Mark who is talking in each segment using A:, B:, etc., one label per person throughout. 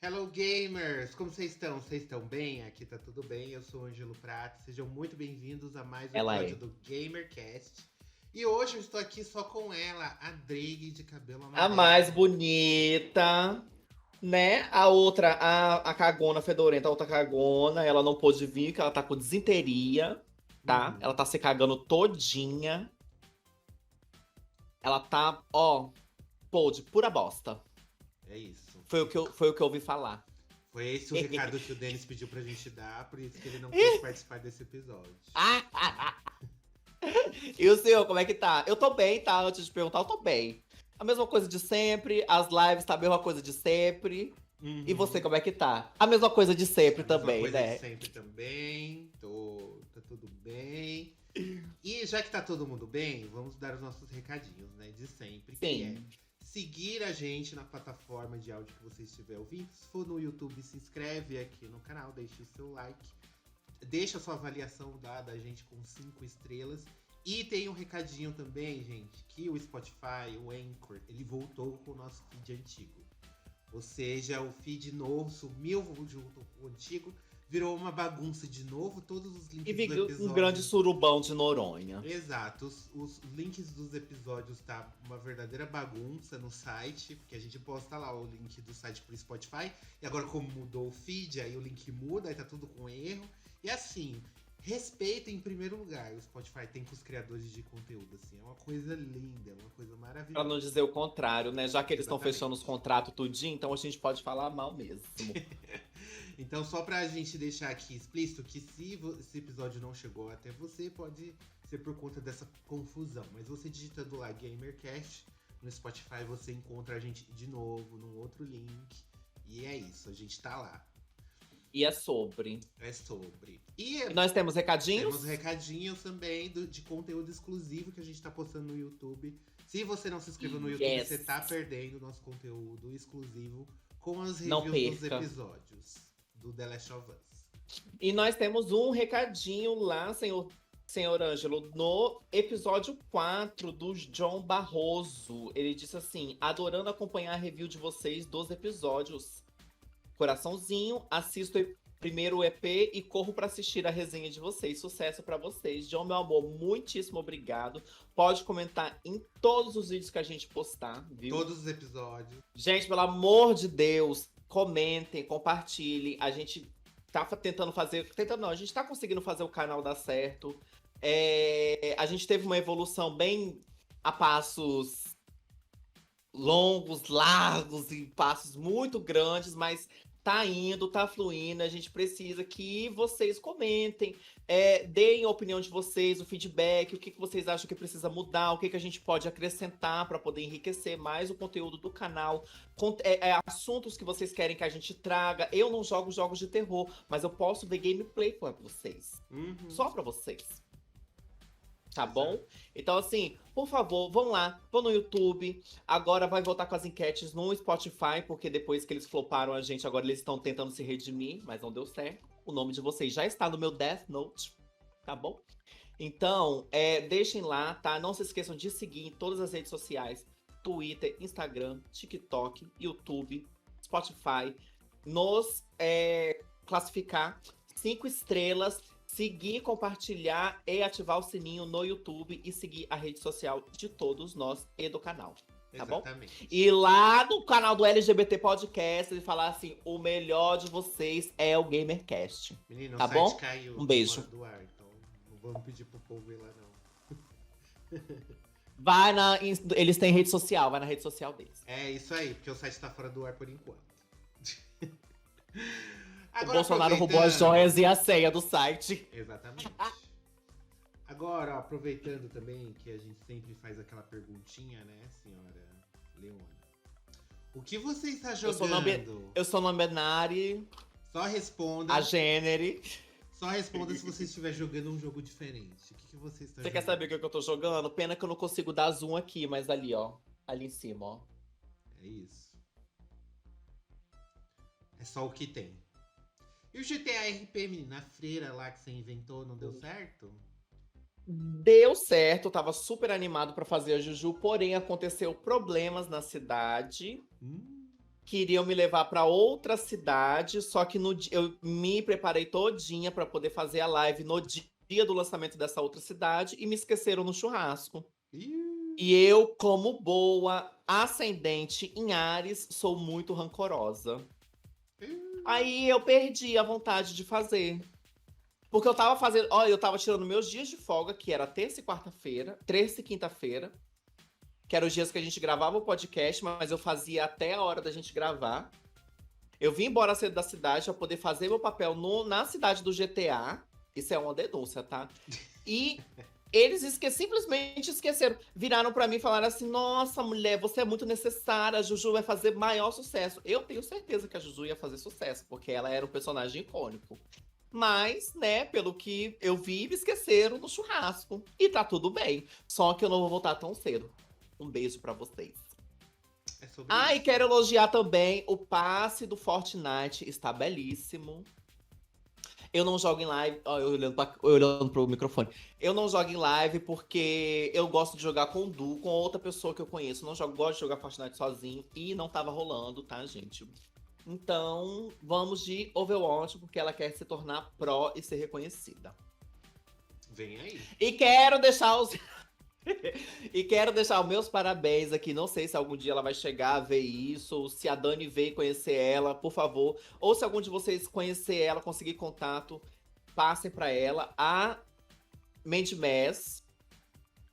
A: Hello gamers! Como vocês estão? Vocês estão bem? Aqui tá tudo bem, eu sou o Ângelo Prato. Sejam muito bem-vindos a mais um
B: Ela
A: episódio
B: é
A: do GamerCast. E hoje eu estou aqui só com ela, a Drake de cabelo
B: a mais
A: amarelo.
B: bonita, né? A outra, a cagona fedorenta, a outra cagona, ela não pôde vir, porque ela tá com desinteria, tá? Ela
A: Uhum,
B: tá se cagando todinha. Ela tá, ó, pô, de pura bosta.
A: é isso.
B: Foi o que eu ouvi falar.
A: Foi esse o recado que o Denis pediu pra gente dar, por isso que ele não pôde participar desse episódio.
B: E o senhor, como é que tá? Eu tô bem, tá? Antes de perguntar, eu tô bem. A mesma coisa de sempre, as lives tá a mesma coisa de sempre. E você,
A: Uhum.
B: como é que tá? A mesma coisa de sempre
A: A mesma
B: também,
A: coisa de
B: né?
A: sempre também. Tá tudo bem. E já que tá todo mundo bem, vamos dar os nossos recadinhos, né? De sempre, que é
B: Sim.
A: seguir a gente na plataforma de áudio que você estiver ouvindo. Se for no YouTube, se inscreve aqui no canal, deixa o seu like, deixa a sua avaliação da gente com 5 estrelas. E tem um recadinho também, gente, que o Spotify, o Anchor, ele voltou com o nosso feed antigo. Ou seja, o feed novo sumiu junto com o antigo, virou uma bagunça de novo, todos os
B: E
A: links do
B: vi um grande
A: episódio.
B: surubão de Noronha.
A: Exato, os links dos episódios tá uma verdadeira bagunça no site, porque a gente posta lá o link do site pro Spotify, e agora como mudou o feed, aí o link muda, aí tá tudo com erro. E assim, respeito em primeiro lugar, o Spotify tem com os criadores de conteúdo, assim, é uma coisa linda, é uma coisa
B: Pra não
A: maravilhosa.
B: dizer o contrário, né? Já que eles estão fechando os
A: Exatamente.
B: contratos tudinho, então a gente pode falar mal mesmo.
A: Então, só pra gente deixar aqui explícito que se esse episódio não chegou até você, pode ser por conta dessa confusão. Mas você digitando lá GamerCast no Spotify, você encontra a gente de novo num outro link. E é isso, a gente tá lá.
B: E é sobre.
A: É sobre. E
B: E nós temos
A: temos
B: recadinhos?
A: recadinhos também de conteúdo exclusivo que a gente tá postando no YouTube. Se você não se inscreveu no YouTube, você
B: Yes!
A: tá perdendo nosso conteúdo exclusivo com as
B: Não
A: reviews dos
B: perca.
A: episódios do The Last of Us.
B: E nós temos um recadinho lá, senhor Ângelo, no episódio 4 do John Barroso. Ele disse assim: adorando acompanhar a review de vocês dos episódios. Coraçãozinho, assisto primeiro o EP e corro pra assistir a resenha de vocês. Sucesso pra vocês. John, meu amor, muitíssimo obrigado. Pode comentar em todos os vídeos que a gente postar, viu?
A: Todos os episódios.
B: Gente, pelo amor de Deus, comentem, compartilhem. A gente tá tentando fazer. Tentando não, a gente tá conseguindo fazer o canal dar certo. A gente teve uma evolução bem a passos longos, largos e passos muito grandes, mas tá indo, tá fluindo. A gente precisa que vocês comentem, deem a opinião de vocês, o feedback, o que vocês acham que precisa mudar, o que a gente pode acrescentar para poder enriquecer mais o conteúdo do canal, assuntos que vocês querem que a gente traga. Eu não jogo jogos de terror, mas eu posso ver gameplay para vocês,
A: Uhum.
B: só para vocês. Tá
A: Exato.
B: bom? Então, assim, por favor, vão lá, vão no YouTube. Agora vai voltar com as enquetes no Spotify, porque depois que eles floparam a gente, agora eles estão tentando se redimir, mas não deu certo. O nome de vocês já está no meu Death Note, tá bom? Então, deixem lá, tá? Não se esqueçam de seguir em todas as redes sociais: Twitter, Instagram, TikTok, YouTube, Spotify. Nos classificar 5 estrelas, seguir, compartilhar e ativar o sininho no YouTube e seguir a rede social de todos nós e do canal, tá bom?
A: Exatamente.
B: E lá no canal do LGBT Podcast ele falar assim: o melhor de vocês é o GamerCast,
A: Menino, o
B: tá
A: site
B: bom?
A: caiu,
B: Um
A: tá fora
B: beijo.
A: do ar, então não vamos pedir pro povo ir lá, não.
B: Eles têm rede social, vai na rede social deles.
A: É isso aí, porque o site tá fora do ar por enquanto.
B: O
A: Agora
B: Bolsonaro roubou as
A: aproveitando.
B: joias e a senha do site.
A: Exatamente. Agora, ó, aproveitando também que a gente sempre faz aquela perguntinha, né, senhora Leona? O que você está
B: Eu sou não,
A: jogando?
B: eu sou não binário,
A: Só
B: a
A: responda.
B: gênero.
A: Só responda se você estiver jogando um jogo diferente. O que você está
B: Você quer
A: jogando?
B: saber o que eu tô jogando? Pena que eu não consigo dar zoom aqui, mas ali, ó. Ali em cima, ó.
A: É isso. É só o que tem. E o GTA RP, menina, a freira lá que você inventou, não deu certo?
B: Deu certo, eu tava super animado pra fazer a Juju, porém aconteceu problemas na cidade.
A: Hum?
B: queriam me levar pra outra cidade, só que eu me preparei todinha pra poder fazer a live no dia do lançamento dessa outra cidade e me esqueceram no churrasco.
A: Ih,
B: E eu, como boa ascendente em Áries, sou muito rancorosa.
A: ih.
B: Aí eu perdi a vontade de fazer. Porque eu tava fazendo. Olha, eu tava tirando meus dias de folga, que era terça e quarta-feira, terça e quinta-feira, que eram os dias que a gente gravava o podcast, mas eu fazia até a hora da gente gravar. Eu vim embora cedo da cidade pra poder fazer meu papel na cidade do GTA. Isso é uma denúncia, tá? E eles simplesmente esqueceram. Viraram pra mim e falaram assim: Nossa, mulher, você é muito necessária. A Juju vai fazer maior sucesso. Eu tenho certeza que a Juju ia fazer sucesso, porque ela era um personagem icônico. Mas, né, pelo que eu vi, me esqueceram no churrasco. E tá tudo bem. Só que eu não vou voltar tão cedo. Um beijo pra vocês.
A: É sobre
B: Ah, e
A: isso.
B: quero elogiar também o passe do Fortnite. Está belíssimo. Eu não jogo em live. Ó, eu olhando pro microfone. Eu não jogo em live porque eu gosto de jogar com o Du, com outra pessoa que eu conheço. Não jogo, gosto de jogar Fortnite sozinho e não tava rolando, tá, gente? Então, vamos de Overwatch porque ela quer se tornar pró e ser reconhecida.
A: Vem aí.
B: E quero deixar os E quero deixar os meus parabéns aqui. Não sei se algum dia ela vai chegar a ver isso, ou se a Dani veio conhecer ela, por favor. Ou se algum de vocês conhecer ela, conseguir contato, passem pra ela. A Mandy Mass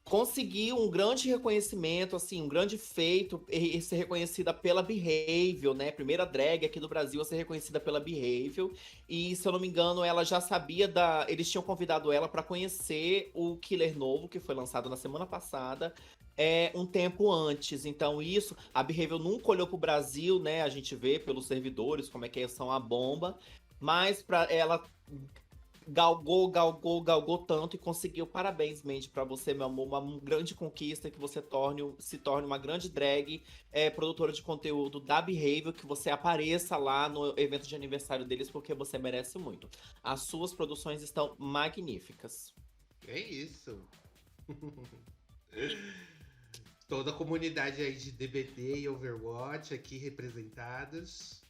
B: conseguiu um grande reconhecimento, assim, um grande feito e ser reconhecida pela Behavior, né? Primeira drag aqui do Brasil a ser reconhecida pela Behavior. E, se eu não me engano, ela já sabia da. Eles tinham convidado ela para conhecer o Killer Novo, que foi lançado na semana passada, um tempo antes. Então, isso, a Behavior nunca olhou pro Brasil, né? A gente vê pelos servidores como é que são a bomba. Mas para ela galgou tanto e conseguiu. Parabéns, Mandy, pra você, meu amor. Uma grande conquista que você se torne uma grande drag, produtora de conteúdo da Behavior, que você apareça lá no evento de aniversário deles, porque você merece muito. As suas produções estão magníficas.
A: É isso. Toda a comunidade aí de DBD e Overwatch aqui representadas.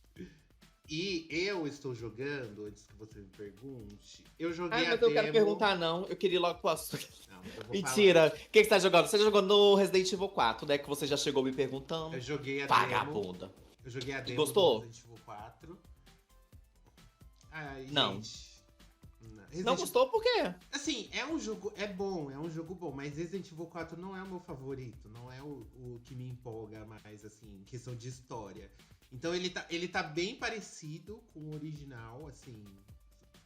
A: E eu estou jogando, antes que você me pergunte, eu joguei
B: Ai,
A: a
B: mas eu
A: demo.
B: quero perguntar, não. Eu queria ir logo pro assunto.
A: Não, eu vou
B: Mentira.
A: falar.
B: O que você tá jogando? Você tá jogando no Resident Evil 4, né? Que você já chegou me perguntando.
A: Eu joguei a demo.
B: Vagabunda.
A: Eu joguei a
B: E
A: demo do
B: gostou?
A: Resident Evil 4. Ai,
B: Não.
A: gente.
B: Não
A: Resident
B: gostou por quê?
A: Assim, é um jogo. É bom, é um jogo bom, mas Resident Evil 4 não é o meu favorito. Não é o que me empolga mais, assim, em questão de história. Então ele tá bem parecido com o original, assim.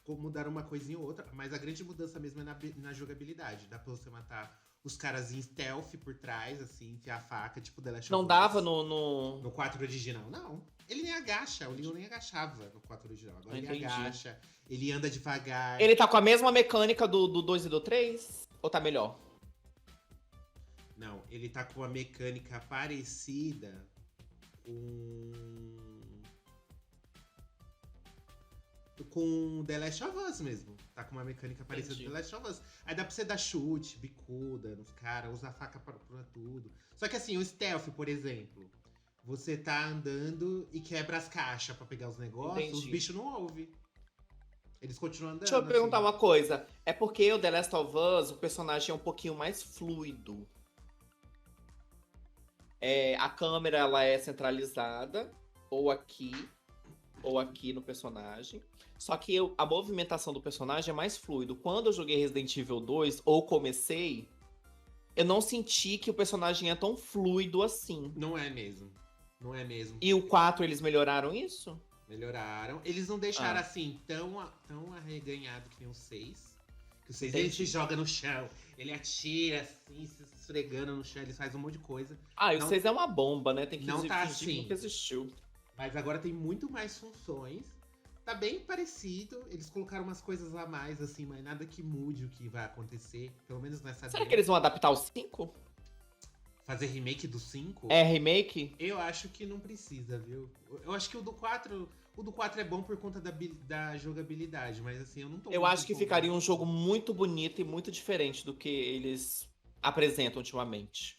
A: Mudaram uma coisinha ou outra, mas a grande mudança mesmo é na jogabilidade. Dá pra você matar os caras em stealth por trás, assim, enfiar a faca, tipo The Last of
B: Não
A: Us.
B: dava no.
A: No 4 original, não. Ele nem agacha, o Leon nem agachava no 4 original. Agora ele
B: Entendi.
A: agacha, ele anda devagar.
B: Ele tá com a mesma mecânica do 2 e do 3? Ou tá melhor?
A: Não, ele tá com uma mecânica parecida com The Last of Us mesmo. Tá com uma mecânica parecida com
B: Entendi.
A: The Last of Us. Aí dá pra você dar chute, bicuda nos caras, usar faca pra tudo. Só que assim, o stealth, por exemplo, você tá andando e quebra as caixas pra pegar os negócios, os
B: Entendi.
A: bichos não ouvem. Eles continuam andando.
B: Deixa eu perguntar
A: assim.
B: uma coisa. É porque o The Last of Us, o personagem é um pouquinho mais fluido. A câmera, ela é centralizada, ou aqui no personagem. Só que a movimentação do personagem é mais fluido. Quando eu joguei Resident Evil 2, ou comecei, eu não senti que o personagem é tão fluido assim.
A: Não é mesmo. Não é mesmo.
B: E o 4, eles melhoraram isso?
A: Melhoraram. Eles não deixaram assim tão arreganhado que nem o 6. Que o 6 ele
B: Entendi.
A: se joga no chão. Ele atira assim, se esfregando no chão. Ele faz um monte de coisa.
B: E o
A: Não-
B: 6 é uma bomba, né? Tem que
A: não tá
B: fingir que
A: assim.
B: nunca existiu.
A: Mas agora tem muito mais funções. Tá bem parecido. Eles colocaram umas coisas a mais, assim, mas nada que mude o que vai acontecer. Pelo menos nessa
B: Será
A: demo.
B: que eles vão adaptar o 5?
A: Fazer remake do 5?
B: É remake?
A: Eu acho que não precisa, viu? Eu acho que o do 4. O do 4 é bom por conta da jogabilidade, mas assim, eu não tô
B: Eu
A: muito
B: acho que
A: empolgado.
B: ficaria um jogo muito bonito e muito diferente do que eles apresentam ultimamente.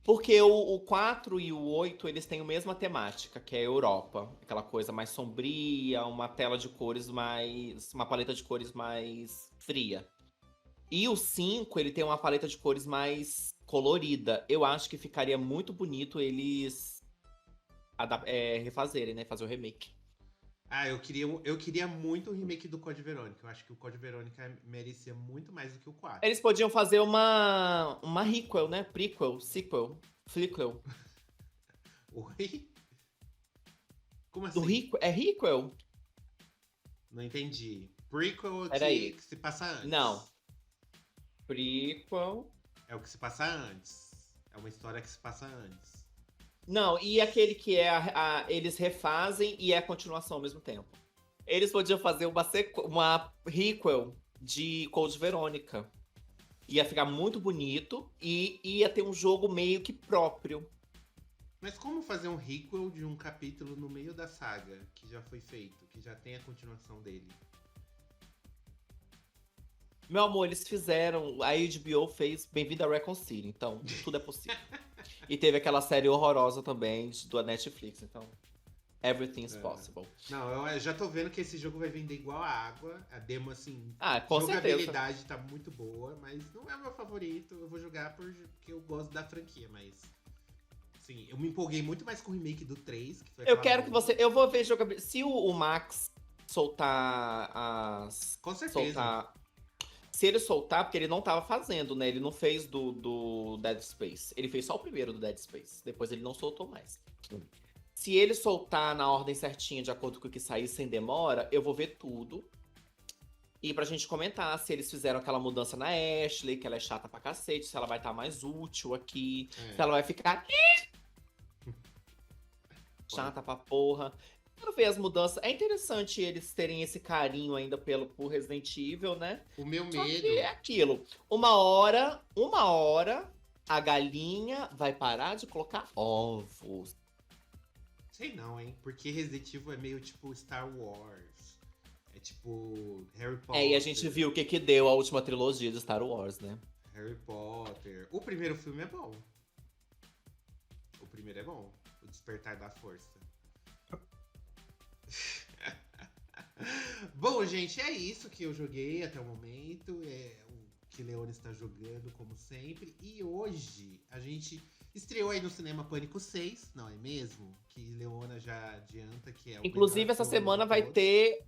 B: Porque o 4 e o 8, eles têm a mesma temática, que é a Europa. Aquela coisa mais sombria, uma tela de cores mais. Uma paleta de cores mais fria. E o 5, ele tem uma paleta de cores mais colorida. Eu acho que ficaria muito bonito eles refazerem, né? Fazer o remake.
A: Ah, eu queria muito o remake do Code Verônica. Eu acho que o Code Verônica merecia muito mais do que o 4.
B: Eles podiam fazer uma requel, né? Prequel, sequel, fliquel.
A: Oi? Como
B: Do
A: assim?
B: requel, é requel?
A: Não entendi. Prequel é o que,
B: Peraí.
A: que se passa
B: Não.
A: antes.
B: Prequel.
A: É o que se passa antes. É uma história que se passa antes.
B: Não, e aquele que é eles refazem e é a continuação ao mesmo tempo. Eles podiam fazer uma requel de Code Verônica. Ia ficar muito bonito e ia ter um jogo meio que próprio.
A: Mas como fazer um requel de um capítulo no meio da saga que já foi feito, que já tem a continuação dele?
B: Meu amor, eles fizeram. A HBO fez Bem-vindo a Raccoon City, então tudo é possível. E teve aquela série horrorosa também da Netflix, então. Everything's possible.
A: Não, eu já tô vendo que esse jogo vai vender igual a água. A demo, assim,
B: Ah, com certeza.
A: jogabilidade tá muito boa, mas não é o meu favorito. Eu vou jogar porque eu gosto da franquia, mas. Sim, eu me empolguei muito mais com o remake do 3, que foi
B: Eu
A: aquela
B: quero que
A: bomba.
B: você. Eu vou ver jogabilidade. Se o Max soltar as.
A: Com certeza.
B: Soltar. Se ele soltar, porque ele não tava fazendo, né? Ele não fez do Dead Space. Ele fez só o primeiro do Dead Space. Depois ele não soltou mais. Se ele soltar na ordem certinha, de acordo com o que sair, sem demora, eu vou ver tudo. E pra gente comentar se eles fizeram aquela mudança na Ashley, que ela é chata pra cacete, se ela vai estar mais útil aqui, se ela vai ficar chata pra porra. Quero ver as mudanças. É interessante eles terem esse carinho ainda por Resident Evil, né?
A: O meu
B: Só
A: medo.
B: que é aquilo. Uma hora, a galinha vai parar de colocar ovos.
A: Sei não, hein? Porque Resident Evil é meio tipo Star Wars. É tipo Harry Potter.
B: E a gente viu o que deu a última trilogia de Star Wars, né?
A: Harry Potter. O primeiro filme é bom. O primeiro é bom. O Despertar da Força. Bom, gente, é isso que eu joguei até o momento. É o que Leone está jogando, como sempre. E hoje a gente estreou aí no cinema Pânico 6, não é mesmo? Que Leona já adianta que é o
B: Inclusive,
A: melhor
B: essa
A: filme
B: semana
A: de
B: vai
A: todos.
B: ter.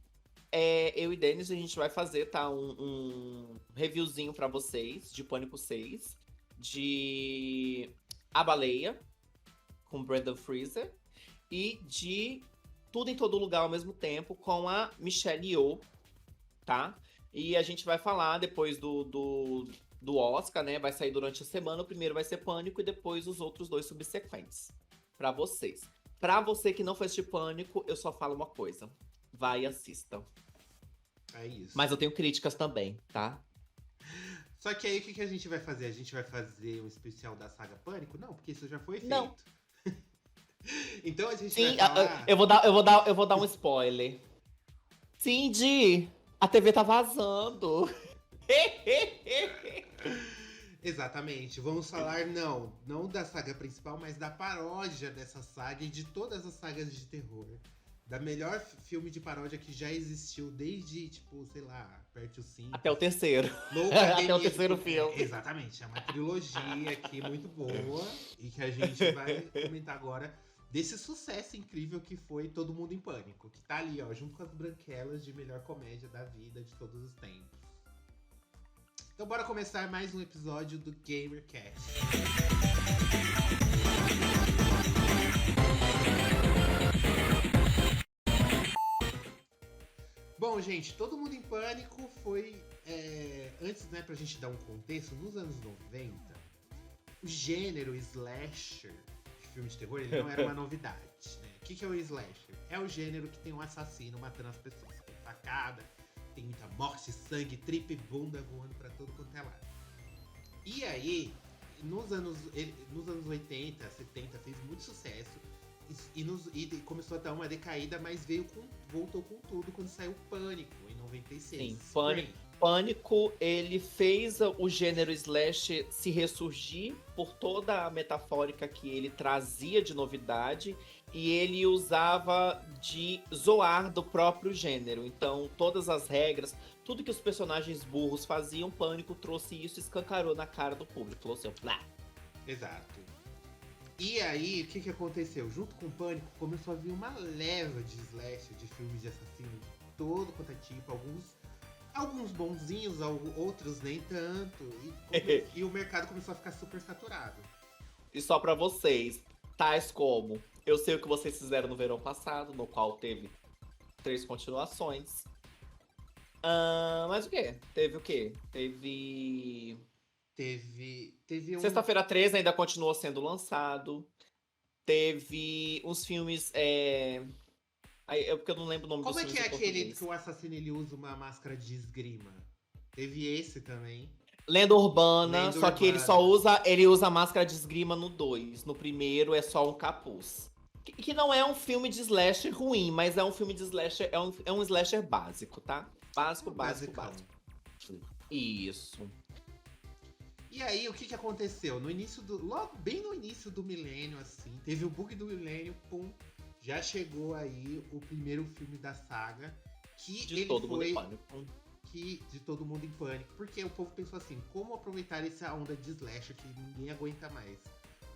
B: Eu e Denis, a gente vai fazer, tá? Um reviewzinho pra vocês de Pânico 6. De A Baleia, com Brendan Fraser. E de Tudo em Todo Lugar ao mesmo tempo, com a Michelle Yeoh, tá? E a gente vai falar depois do Oscar, né? Vai sair durante a semana. O primeiro vai ser Pânico e depois os outros dois subsequentes. Pra vocês. Pra você que não foi assistir Pânico, eu só falo uma coisa. Vai e assista.
A: É isso.
B: Mas eu tenho críticas também, tá?
A: Só que aí o que a gente vai fazer? A gente vai fazer um especial da saga Pânico? Não, porque isso já foi feito.
B: Não.
A: Então a gente
B: Sim,
A: vai falar...
B: eu vou dar um spoiler. Cindy, a TV tá vazando.
A: Exatamente. Vamos falar, não da saga principal, mas da paródia dessa saga e de todas as sagas de terror. Da melhor filme de paródia que já existiu desde, tipo, sei lá, Aperte o Cinto.
B: Até o terceiro.
A: Loucademia
B: Até o terceiro
A: do-
B: filme.
A: Exatamente. É uma trilogia aqui muito boa e que a gente vai comentar agora desse sucesso incrível que foi Todo Mundo em Pânico. Que tá ali, ó, junto com as branquelas de melhor comédia da vida de todos os tempos. Então bora começar mais um episódio do GamerCast. Bom, gente, Todo Mundo em Pânico foi... antes, né, pra gente dar um contexto, nos anos 90, o gênero slasher de filme de terror, ele não era uma novidade, né? O que é o slasher? É o gênero que tem um assassino matando as pessoas. Tem facada, tem muita morte, sangue, tripa e bunda voando pra todo quanto é lado. E aí, nos anos 80, 70, fez muito sucesso. E começou a dar uma decaída, mas voltou com tudo quando saiu Pânico, em 96.
B: Sim, Pânico. Pânico, ele fez o gênero slash se ressurgir por toda a metafórica que ele trazia de novidade e ele usava de zoar do próprio gênero. Então, todas as regras, tudo que os personagens burros faziam, Pânico trouxe isso e escancarou na cara do público. Falou assim, blá.
A: Exato. E aí, o que aconteceu? Junto com o Pânico, começou a vir uma leva de slash, de filmes de assassino, de todo quanto é tipo, alguns bonzinhos, outros nem tanto. E o mercado começou a ficar super saturado.
B: E só pra vocês, tais como Eu Sei O Que Vocês Fizeram no Verão Passado, no qual teve 3 continuações. Mas o quê? Teve o quê?
A: Teve um...
B: Sexta-feira 13 ainda continuou sendo lançado. Teve uns filmes... porque eu não lembro o nome dos
A: Como é
B: filmes
A: que é
B: em
A: aquele
B: português.
A: que o assassino ele usa uma máscara de esgrima? Teve esse também.
B: Lenda Urbana,
A: Lenda
B: só que
A: Urbana.
B: ele usa máscara de esgrima no 2. No primeiro é só um capuz. Que não é um filme de slasher ruim, mas é um filme de slasher, é um slasher básico, tá? Básico.
A: Basicão.
B: Isso.
A: E aí, o que aconteceu? Bem no início do milênio, assim, teve o bug do milênio, pum, já chegou aí o primeiro filme da saga,
B: De Todo Mundo em Pânico.
A: De Todo Mundo em Pânico, porque o povo pensou assim, como aproveitar essa onda de slasher que ninguém aguenta mais?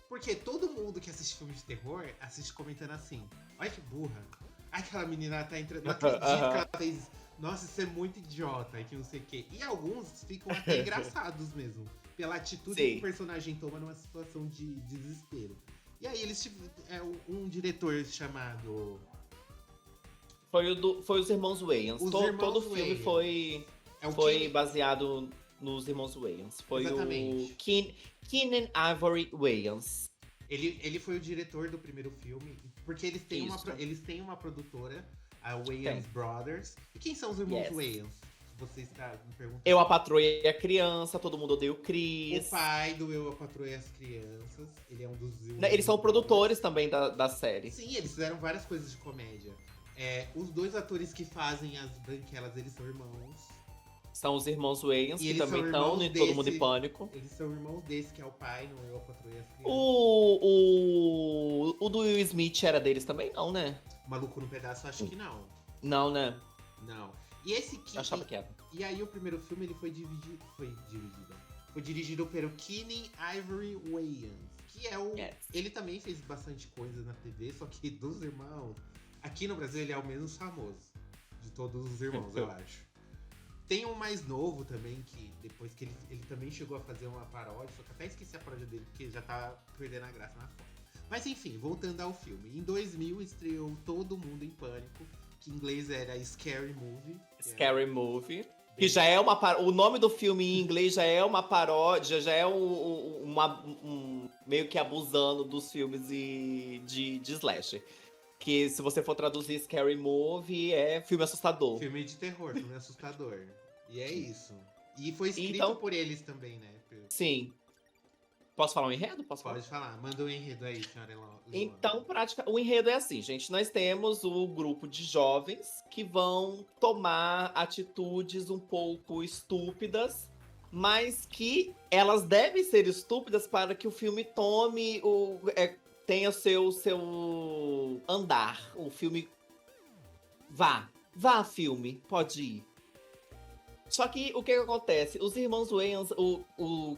A: Porque todo mundo que assiste filme de terror, assiste comentando assim, olha que burra, ai aquela menina tá entrando, não acredito que ela fez, nossa, isso é muito idiota, que não sei o quê. E alguns ficam até engraçados mesmo, pela atitude que o personagem toma numa situação de desespero. E aí eles um diretor chamado...
B: Foi os Irmãos Wayans. Todo o filme foi baseado nos Irmãos Wayans. Foi
A: Exatamente.
B: o Keenan Ivory Wayans.
A: Ele foi o diretor do primeiro filme, porque eles têm uma produtora, a Wayans Brothers. E quem são os irmãos Wayans? Você está me perguntando.
B: Eu, a Patroa e a Criança, Todo Mundo Odeia o Chris.
A: O pai do Eu, a Patroa e as Crianças. Ele é um dos...
B: Eles são produtores também da série.
A: Sim, eles fizeram várias coisas de comédia. Os 2 atores que fazem as branquelas, eles são irmãos.
B: São os irmãos Wayans, que também estão em
A: Todo
B: Mundo em Pânico.
A: Eles são irmãos desse, que é o pai no Eu, a Patroa e as Crianças.
B: O do Will Smith era deles também, não, né?
A: Maluco no Pedaço, acho que não.
B: Não, né?
A: Não. E esse
B: Eu achava que era.
A: E aí o primeiro filme ele foi dirigido pelo Keenan Ivory Wayans, que é o... Ele também fez bastante coisa na TV, só que dos irmãos, aqui no Brasil ele é o menos famoso de todos os irmãos, eu acho. Tem um mais novo também, que depois que ele também chegou a fazer uma paródia, só que até esqueci a paródia dele, porque já tá perdendo a graça na foto. Mas enfim, voltando ao filme. Em 2000 estreou Todo Mundo em Pânico, que em inglês era Scary Movie.
B: Scary Movie. Que já é o nome do filme em inglês já é uma paródia, já é meio que abusando dos filmes de slasher. Que se você for traduzir Scary Movie, é filme assustador.
A: Filme de terror, filme assustador. E é isso. E foi escrito por eles também, né?
B: Sim. Posso falar um enredo?
A: Pode falar. Manda um enredo aí, senhora Elona.
B: Então, o enredo é assim, gente. Nós temos o grupo de jovens que vão tomar atitudes um pouco estúpidas, mas que elas devem ser estúpidas para que o filme tome tenha seu andar. O filme vá, filme, pode ir. Só que o que acontece? Os irmãos Wayans,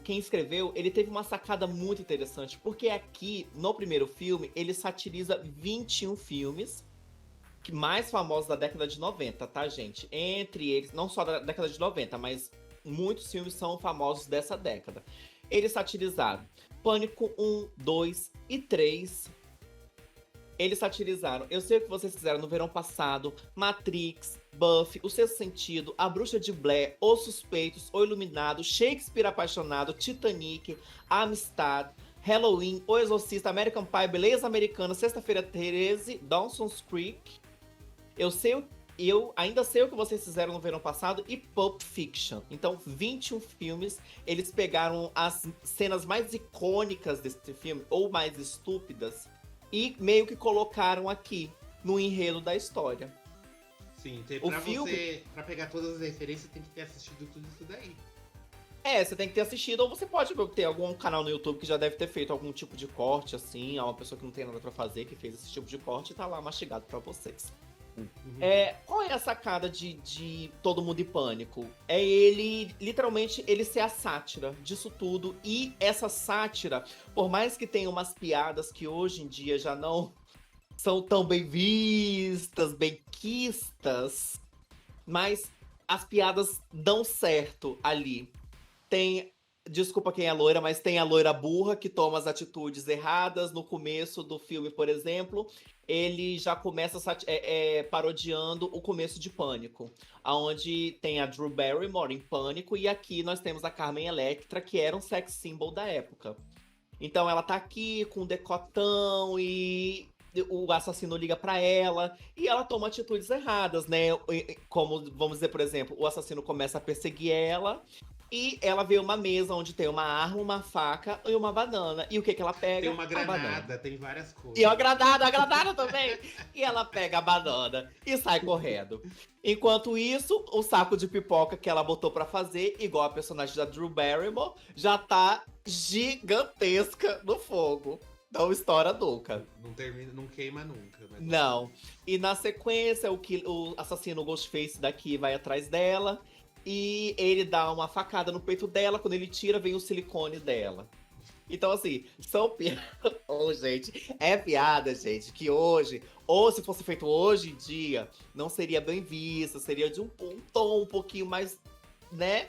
B: quem escreveu, ele teve uma sacada muito interessante, porque aqui, no primeiro filme, ele satiriza 21 filmes mais famosos da década de 90, tá, gente? Entre eles, não só da década de 90, mas muitos filmes são famosos dessa década. Eles satirizaram Pânico 1, 2 e 3. Eles satirizaram Eu Sei O Que Vocês Fizeram no Verão Passado, Matrix, Buffy, O Sexto Sentido, A Bruxa de Blair, Os Suspeitos, O Iluminado, Shakespeare Apaixonado, Titanic, Amistad, Halloween, O Exorcista, American Pie, Beleza Americana, Sexta-feira 13, Dawson's Creek, Eu Ainda Sei O Que Vocês Fizeram no Verão Passado e Pulp Fiction. Então, 21 filmes, eles pegaram as cenas mais icônicas desse filme, ou mais estúpidas, e meio que colocaram aqui, no enredo da história.
A: Sim,
B: O filme
A: pra pegar todas as referências, tem que ter assistido tudo isso daí.
B: você tem que ter assistido, ou você pode ter algum canal no YouTube que já deve ter feito algum tipo de corte, assim, uma pessoa que não tem nada pra fazer, que fez esse tipo de corte e tá lá mastigado pra vocês.
A: Uhum.
B: Qual é a sacada de Todo Mundo em Pânico? É ele, literalmente, ele ser a sátira disso tudo. E essa sátira, por mais que tenha umas piadas que hoje em dia já não são tão bem vistas, bem quistas, mas as piadas dão certo ali. Tem, desculpa quem é loira, mas tem a loira burra que toma as atitudes erradas. No começo do filme, por exemplo, ele já começa parodiando o começo de Pânico, aonde tem a Drew Barrymore em Pânico e aqui nós temos a Carmen Electra, que era um sex symbol da época. Então ela tá aqui com um decotão e o assassino liga pra ela e ela toma atitudes erradas, né? Como, vamos dizer, por exemplo, o assassino começa a perseguir ela e ela vê uma mesa onde tem uma arma, uma faca e uma banana. E o que que ela
A: Tem
B: pega?
A: uma
B: A banana.
A: granada, tem várias coisas.
B: E agradada também. E ela pega a banana e sai correndo. Enquanto isso, o saco de pipoca que ela botou pra fazer, igual a personagem da Drew Barrymore, já tá gigantesca no fogo. Não estoura nunca.
A: Não termina, não queima nunca. Mas
B: Não. E na sequência, o assassino Ghostface daqui vai atrás dela. E ele dá uma facada no peito dela. Quando ele tira, vem o silicone dela. Então, assim, são piadas. Oh, gente, é piada, gente, que hoje, ou se fosse feito hoje em dia, não seria bem visto, seria de um tom um pouquinho mais, né?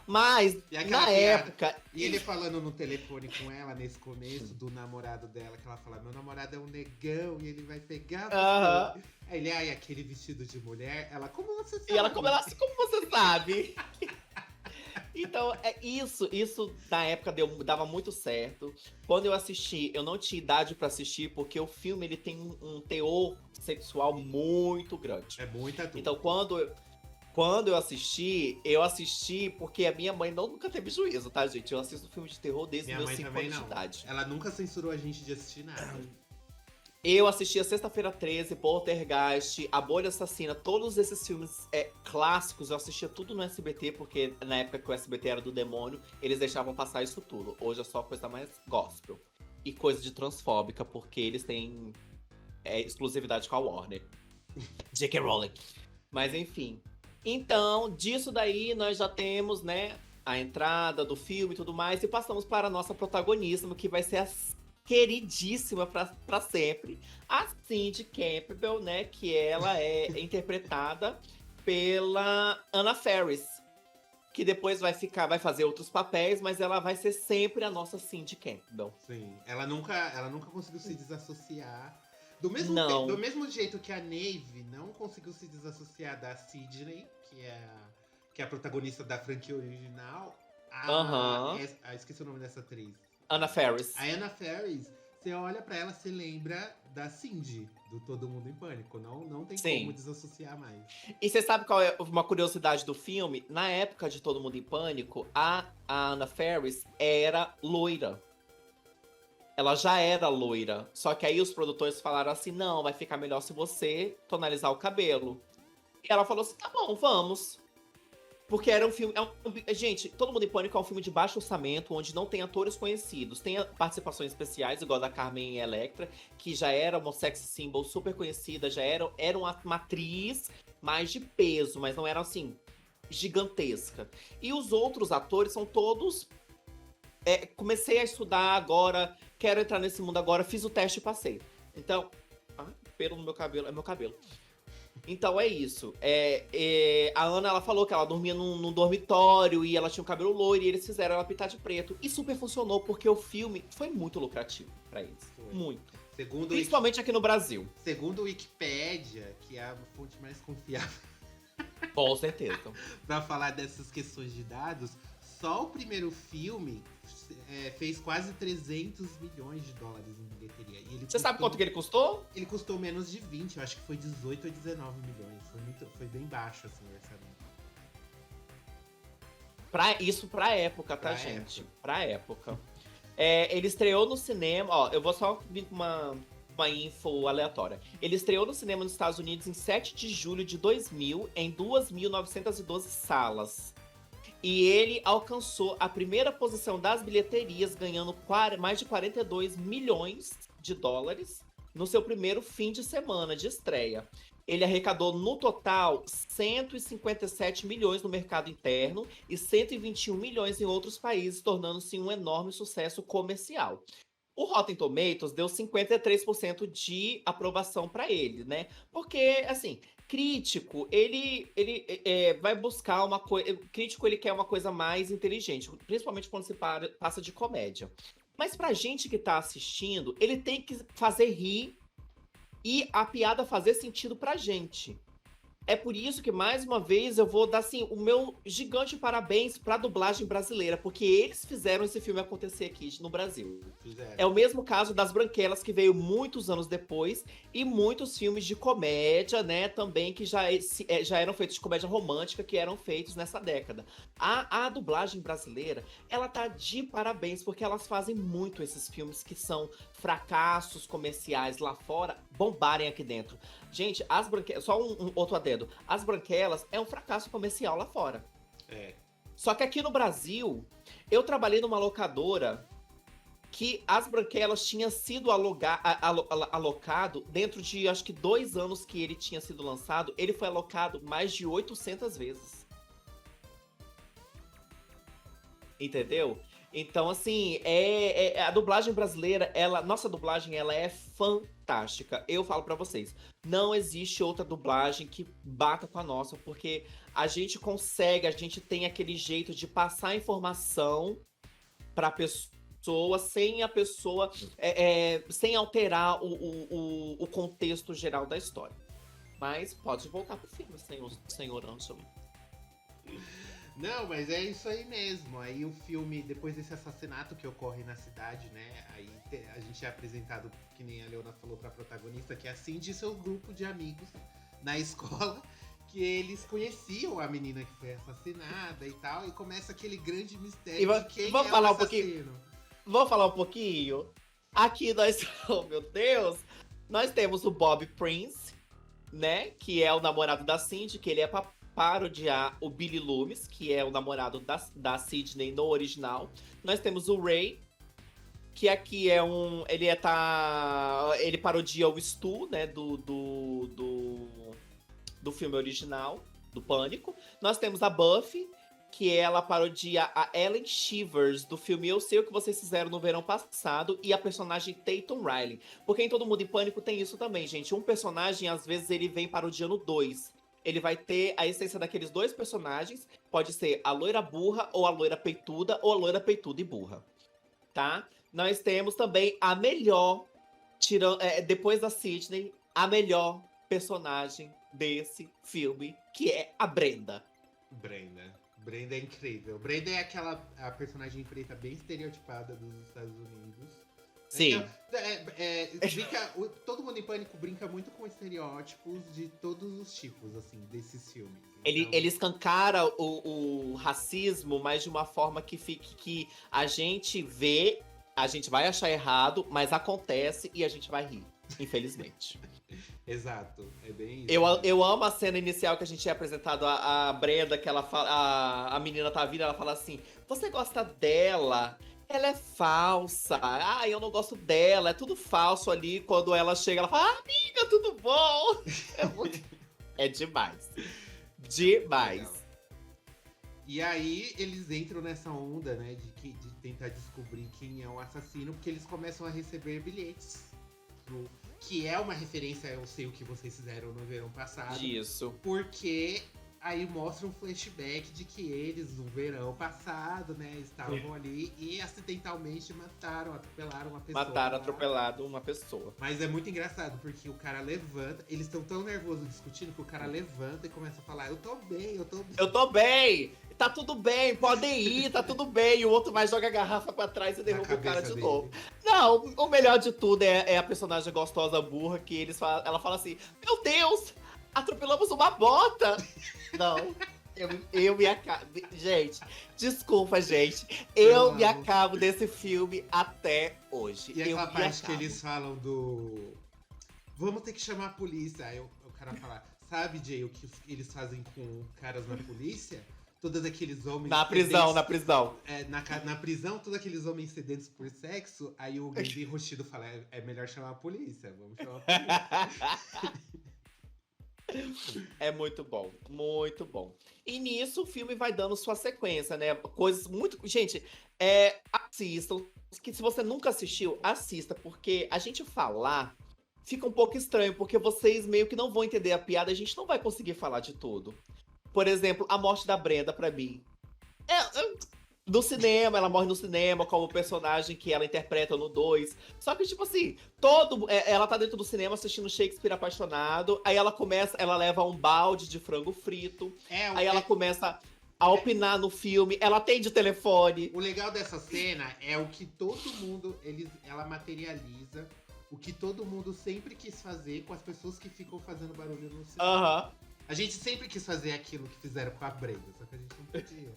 B: Mas,
A: E aquela
B: na
A: piada.
B: época.
A: E ele falando no telefone com ela nesse começo do namorado dela, que ela fala: meu namorado é um negão e ele vai pegar você.
B: Aham.
A: Aí ele, ai, aquele vestido de mulher. Ela, como você sabe?
B: E ela, como você sabe? Então, isso na época dava muito certo. Quando eu assisti, eu não tinha idade pra assistir, porque o filme ele tem um teor sexual muito grande.
A: É muita tudo.
B: Então, quando eu assisti porque a minha mãe nunca teve juízo, tá, gente? Eu assisto filme de terror desde
A: Minha
B: meus
A: mãe
B: 5
A: também
B: anos de
A: não.
B: idade.
A: Ela nunca censurou a gente de assistir nada.
B: Eu assistia Sexta-feira 13, Poltergeist, A Bolha Assassina, todos esses filmes clássicos, eu assistia tudo no SBT, porque na época que o SBT era do demônio, eles deixavam passar isso tudo. Hoje é só coisa mais gospel. E coisa de transfóbica, porque eles têm exclusividade com a Warner. J.K. Rowling. Mas enfim. Então, disso daí nós já temos, né, a entrada do filme e tudo mais, e passamos para a nossa protagonista, que vai ser a queridíssima pra sempre, a Cindy Campbell, né? Que ela é interpretada pela Anna Faris, que depois vai fazer outros papéis, mas ela vai ser sempre a nossa Cindy Campbell.
A: Sim. Ela nunca conseguiu se desassociar.
B: Não.
A: Do mesmo jeito que a Navy não conseguiu se desassociar da Sidney, que é a protagonista da franquia original. Esqueci o nome dessa atriz.
B: Anna Faris.
A: A Anna Faris, você olha pra ela, você lembra da Cindy, do Todo Mundo em Pânico. Não tem
B: Sim.
A: como desassociar mais.
B: E você sabe qual é uma curiosidade do filme? Na época de Todo Mundo em Pânico, a Anna Faris era loira. Ela já era loira. Só que aí os produtores falaram assim: não, vai ficar melhor se você tonalizar o cabelo. E ela falou assim: tá bom, vamos. Porque era um filme. Gente, Todo Mundo em Pânico é um filme de baixo orçamento, onde não tem atores conhecidos. Tem participações especiais, igual a da Carmen Electra, que já era uma sex symbol super conhecida, já era uma atriz mais de peso, mas não era assim, gigantesca. E os outros atores são todos. Comecei a estudar agora, quero entrar nesse mundo agora, fiz o teste e passei. Então. Pelo no meu cabelo, é meu cabelo. Então é isso. A Ana, ela falou que ela dormia num dormitório e ela tinha um cabelo loiro e eles fizeram ela pintar de preto. E super funcionou, porque o filme foi muito lucrativo pra eles.
A: Foi.
B: Muito.
A: Principalmente
B: aqui no Brasil.
A: Segundo o Wikipédia, que é a fonte mais confiável
B: Com certeza.
A: pra falar dessas questões de dados, só o primeiro filme fez quase 300 milhões de dólares em bilheteria.
B: Você sabe quanto que ele custou?
A: Ele custou menos de 20, eu acho que foi 18 ou 19 milhões. Foi bem baixo, assim, o orçamento.
B: Isso pra época, tá,
A: Pra
B: gente?
A: época.
B: Pra época. Ele estreou no cinema, ó, eu vou só vir com uma info aleatória. Ele estreou no cinema nos Estados Unidos em 7 de julho de 2000, em 2.912 salas. E ele alcançou a primeira posição das bilheterias, ganhando mais de 42 milhões de dólares no seu primeiro fim de semana de estreia. Ele arrecadou, no total, 157 milhões no mercado interno e 121 milhões em outros países, tornando-se um enorme sucesso comercial. O Rotten Tomatoes deu 53% de aprovação para ele, né? Porque, assim, crítico, ele vai buscar uma coisa... Crítico, ele quer uma coisa mais inteligente, principalmente quando se passa de comédia. Mas pra gente que tá assistindo, ele tem que fazer rir e a piada fazer sentido pra gente. É por isso que, mais uma vez, eu vou dar, assim, o meu gigante parabéns pra dublagem brasileira, porque eles fizeram esse filme acontecer aqui no Brasil. É o mesmo caso das Branquelas, que veio muitos anos depois, e muitos filmes de comédia, né, também, que já eram feitos de comédia romântica, que eram feitos nessa década. A dublagem brasileira, ela tá de parabéns, porque elas fazem muito esses filmes que são fracassos comerciais lá fora, bombarem aqui dentro. Gente, as Branquelas... Só um outro adendo. As Branquelas é um fracasso comercial lá fora.
A: É.
B: Só que aqui no Brasil, eu trabalhei numa locadora que As Branquelas tinha sido alocado dentro de, acho que 2 anos que ele tinha sido lançado, ele foi alocado mais de 800 vezes. Entendeu? Então, assim, a dublagem brasileira, nossa dublagem, ela é fantástica. Eu falo pra vocês, não existe outra dublagem que bata com a nossa, porque a gente consegue, a gente tem aquele jeito de passar informação pra pessoa, sem a pessoa, sem alterar o contexto geral da história. Mas pode voltar pro filme, senhor Anson.
A: Não, mas é isso aí mesmo. Aí o filme, depois desse assassinato que ocorre na cidade, né? Aí a gente é apresentado, que nem a Leona falou pra protagonista, que é assim de seu grupo de amigos na escola, que eles conheciam a menina que foi assassinada e tal, e começa aquele grande mistério de quem é o assassino.
B: Vamos falar um pouquinho? Aqui nós, oh meu Deus, nós temos o Bob Prince, né? Que é o namorado da Cindy, que ele é parodiar o Billy Loomis, que é o namorado da Sidney no original. Nós temos o Ray, que aqui é um... Ele parodia o Stu, né, do filme original, do Pânico. Nós temos a Buffy, que ela parodia a Ellen Shivers, do filme Eu Sei O Que Vocês Fizeram no Verão Passado, e a personagem Tatum Riley. Porque em Todo Mundo em Pânico tem isso também, gente. Um personagem, às vezes, ele vem parodiando 2. Ele vai ter a essência daqueles 2 personagens. Pode ser a loira burra, ou a loira peituda, ou a loira peituda e burra. Tá? Nós temos também a melhor, depois da Sidney, a melhor personagem desse filme, que é a Brenda.
A: Brenda é incrível. Brenda é a personagem preta bem estereotipada dos Estados Unidos.
B: Sim.
A: Todo Mundo em Pânico brinca muito com estereótipos de todos os tipos, assim, desses filmes. Então...
B: Ele escancara o racismo, mas de uma forma que a gente vê, a gente vai achar errado, mas acontece e a gente vai rir, infelizmente.
A: Exato, é bem isso.
B: Eu amo a cena inicial que a gente é apresentado a Brenda, que ela fala, a menina tá vindo, ela fala assim: você gosta dela? Ela é falsa. Ah, eu não gosto dela. É tudo falso ali. Quando ela chega, ela fala: amiga, tudo bom? É demais. Demais.
A: Legal. E aí, eles entram nessa onda, né, de tentar descobrir quem é o assassino, porque eles começam a receber bilhetes. Que é uma referência, Eu Sei O Que Vocês Fizeram no Verão Passado.
B: Isso.
A: Porque... aí mostra um flashback de que eles, no verão passado, né, estavam ali e acidentalmente
B: atropelaram uma pessoa.
A: Mas é muito engraçado, porque o cara levanta, eles estão tão nervosos discutindo que o cara levanta e começa a falar: eu tô bem.
B: Eu tô bem! Tá tudo bem, podem ir, tá tudo bem. E o outro vai jogar a garrafa pra trás e derruba o cara de novo. Não, o melhor de tudo é a personagem gostosa burra, que ela fala assim: meu Deus! Atropelamos uma bota! Não, eu me acabo. Gente, desculpa, gente. Eu me acabo desse filme até hoje.
A: E aquela parte que eles falam vamos ter que chamar a polícia. Aí o cara fala, sabe, Jay, o que eles fazem com caras na polícia? Todos aqueles homens
B: Na prisão,
A: sedentos-
B: na prisão.
A: na prisão, todos aqueles homens sedentos por sexo. Aí o Genji Roshido fala, é melhor chamar a polícia. Vamos chamar a polícia.
B: É muito bom, muito bom. E nisso o filme vai dando sua sequência, né? Coisas muito. Gente, assistam. Que se você nunca assistiu, assista, porque a gente falar fica um pouco estranho, porque vocês meio que não vão entender a piada, a gente não vai conseguir falar de tudo. Por exemplo, a morte da Brenda, pra mim. No cinema, ela morre no cinema como personagem que ela interpreta no 2. Só que, tipo assim, ela tá dentro do cinema assistindo Shakespeare apaixonado. Aí ela leva um balde de frango frito. Aí ela começa a opinar no filme. Ela atende o telefone.
A: O legal dessa cena é o que todo mundo. Ela materializa o que todo mundo sempre quis fazer com as pessoas que ficam fazendo barulho no cinema.
B: Aham.
A: A gente sempre quis fazer aquilo que fizeram com a Brenda, só que a gente não podia.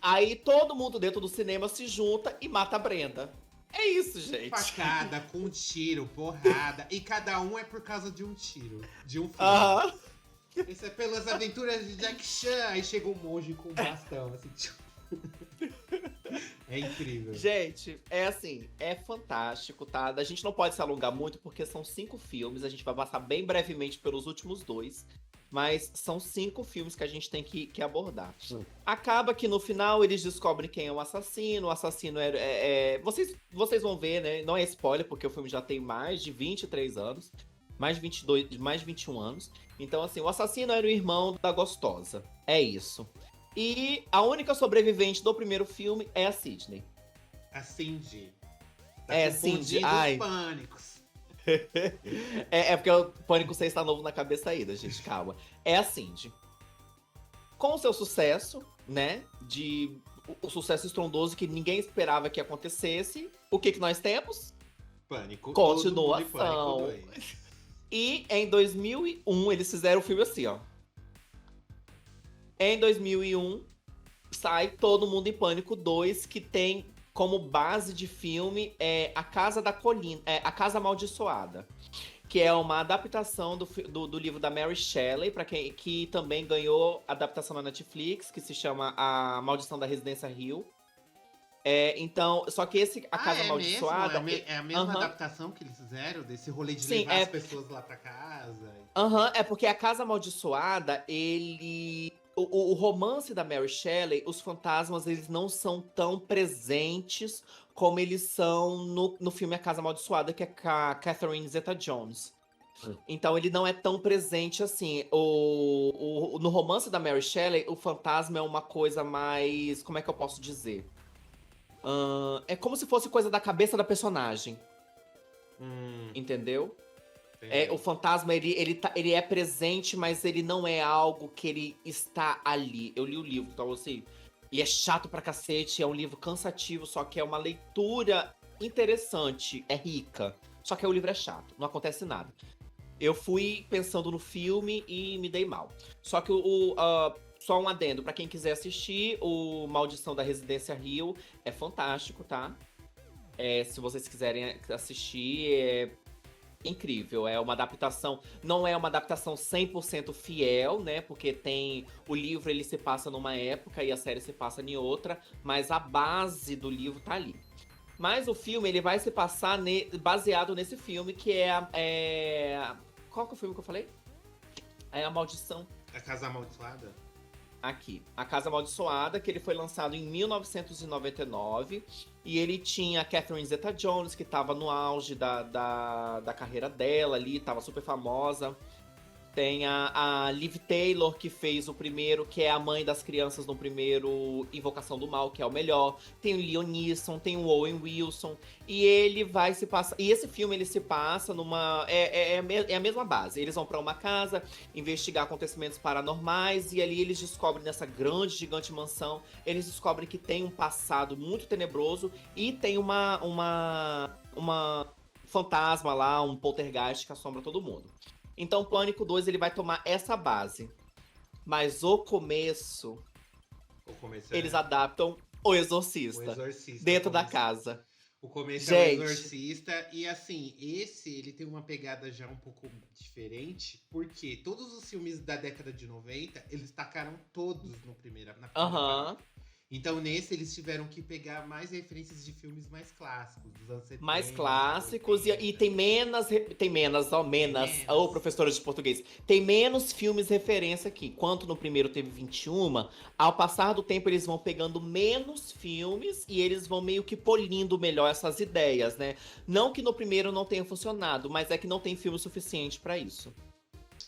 B: Aí todo mundo dentro do cinema se junta e mata a Brenda. É isso, gente.
A: Facada, com tiro, porrada. E cada um é por causa de um tiro. De um filme.
B: Aham.
A: Isso é pelas aventuras de Jack Chan. Aí chega um monge com um bastão, assim. É incrível.
B: Gente, é assim, é fantástico, tá? A gente não pode se alongar muito porque são 5 filmes. A gente vai passar bem brevemente pelos últimos 2. Mas são 5 filmes que a gente tem que abordar. Acaba que no final eles descobrem quem é o assassino. O assassino vocês vão ver, né? Não é spoiler, porque o filme já tem mais de 23 anos. Mais de 22, mais de 21 anos. Então, assim, o assassino era o irmão da Gostosa. É isso. E a única sobrevivente do primeiro filme é a Sidney.
A: A Cindy. Tá
B: Cindy.
A: confundindo
B: Ai.
A: os pânicos.
B: É porque o Pânico 6 tá novo na cabeça ainda, gente, calma. É a Cindy. Com o seu sucesso, né? O sucesso estrondoso que ninguém esperava que acontecesse. O que nós temos?
A: Pânico.
B: Continuação.
A: Todo mundo em Pânico 2.
B: E em 2001 eles fizeram o filme assim, ó. Em 2001 sai Todo Mundo em Pânico 2, que tem como base de filme A Casa da Colina, A Casa Amaldiçoada, que é uma adaptação do livro da Mary Shelley, para quem que também ganhou adaptação na Netflix, que se chama A Maldição da Residência Hill. Então, só que A Casa Amaldiçoada
A: mesmo? É a mesma adaptação que eles fizeram desse rolê de
B: Sim,
A: levar as pessoas lá pra casa.
B: É porque A Casa Amaldiçoada, o romance da Mary Shelley, os fantasmas, eles não são tão presentes como eles são no filme A Casa Amaldiçoada, que é com a Catherine Zeta-Jones. Então ele não é tão presente assim. No romance da Mary Shelley, o fantasma é uma coisa mais... Como é que eu posso dizer? É como se fosse coisa da cabeça da personagem. Entendeu? O fantasma, ele é presente, mas ele não é algo que ele está ali. Eu li o livro, então assim... E é chato pra cacete, é um livro cansativo, só que é uma leitura interessante, é rica. Só que o livro é chato, não acontece nada. Eu fui pensando no filme e me dei mal. Só que só um adendo, pra quem quiser assistir, o Maldição da Residência Hill é fantástico, tá? Se vocês quiserem assistir, é incrível. É uma adaptação, não é uma adaptação 100% fiel, né? Porque o livro, ele se passa numa época e a série se passa em outra, mas a base do livro tá ali. Mas o filme, ele vai se passar baseado nesse filme, que qual que é o filme que eu falei? É A Maldição.
A: A Casa Amaldiçoada?
B: Aqui. A Casa Amaldiçoada, que ele foi lançado em 1999. E ele tinha a Catherine Zeta-Jones, que estava no auge da carreira dela ali, estava super famosa. Tem a Liv Taylor, que fez o primeiro, que é a mãe das crianças no primeiro Invocação do Mal, que é o melhor. Tem o Liam Neeson, tem o Owen Wilson. E ele vai se passar... E esse filme, ele se passa numa... É a mesma base. Eles vão para uma casa, investigar acontecimentos paranormais. E ali eles descobrem, nessa grande, gigante mansão, eles descobrem que tem um passado muito tenebroso. E tem uma fantasma lá, um poltergeist que assombra todo mundo. Então, o Pânico 2, ele vai tomar essa base. Mas o começo eles adaptam O Exorcista. Dentro da casa.
A: O começo é o
B: Gente,
A: Exorcista, e assim, ele tem uma pegada já um pouco diferente, porque todos os filmes da década de 90 eles tacaram todos na primeira parte.
B: aham.
A: Então, nesse, eles tiveram que pegar mais referências de filmes mais clássicos, dos anos
B: Mais
A: 70,
B: clássicos e
A: 80.
B: tem menos, tem menos, ó,
A: Tem
B: menos, ô
A: menos.
B: professora de português, tem menos filmes referência aqui. Enquanto no primeiro teve 21, ao passar do tempo eles vão pegando menos filmes e eles vão meio que polindo melhor essas ideias, né? Não que no primeiro não tenha funcionado, mas é que não tem filme suficiente pra isso.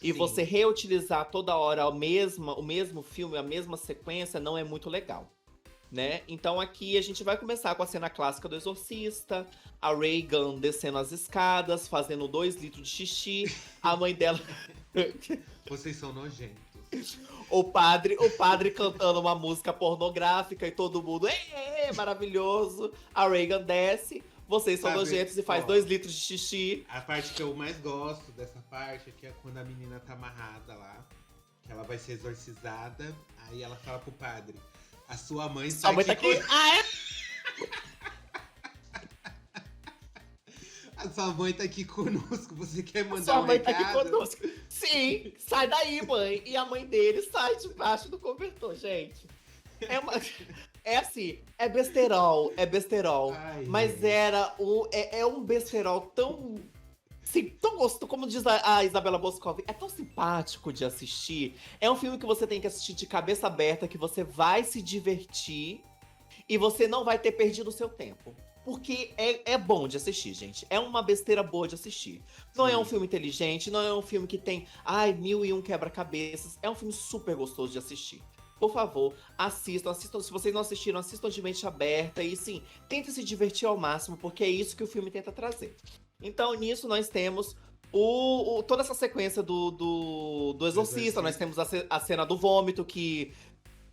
B: E você
A: Sim,
B: reutilizar toda hora o mesmo filme, a mesma sequência, não é muito legal. Né? Então aqui a gente vai começar com a cena clássica do Exorcista, a Reagan descendo as escadas, fazendo 2 litros de xixi, a mãe dela,
A: vocês são nojentos.
B: o padre cantando uma música pornográfica e todo mundo, maravilhoso. A Reagan desce, vocês são
A: Sabe,
B: nojentos e faz
A: ó,
B: 2 litros de xixi.
A: a parte que eu mais gosto dessa parte é que é quando a menina tá amarrada lá, que ela vai ser exorcizada, aí ela fala pro padre, a sua mãe tá
B: Sua mãe tá
A: aqui
B: aqui.
A: a sua mãe tá aqui conosco, você quer mandar
B: Sua
A: um
B: mãe tá aqui
A: recado?
B: conosco. Sim, sai daí, mãe. E a mãe dele sai debaixo do cobertor, gente. É uma. É assim, é besterol, é besterol.
A: Ai,
B: Mas
A: gente.
B: é um besterol tão. Sim, tão gostoso, como diz a Isabela Boscov, é tão simpático de assistir. É um filme que você tem que assistir de cabeça aberta, que você vai se divertir e você não vai ter perdido o seu tempo. Porque é bom de assistir, gente. É uma besteira boa de assistir. Não é um
A: Sim.
B: filme inteligente, não é um filme que tem, ai, 1001 quebra-cabeças. É um filme super gostoso de assistir. Por favor, assistam. Se vocês não assistiram, assistam de mente aberta. E sim, tentem se divertir ao máximo, porque é isso que o filme tenta trazer. Então, nisso, nós temos toda essa sequência do
A: Do
B: Exorcista. Nós
A: exorcista.
B: temos a cena do vômito, que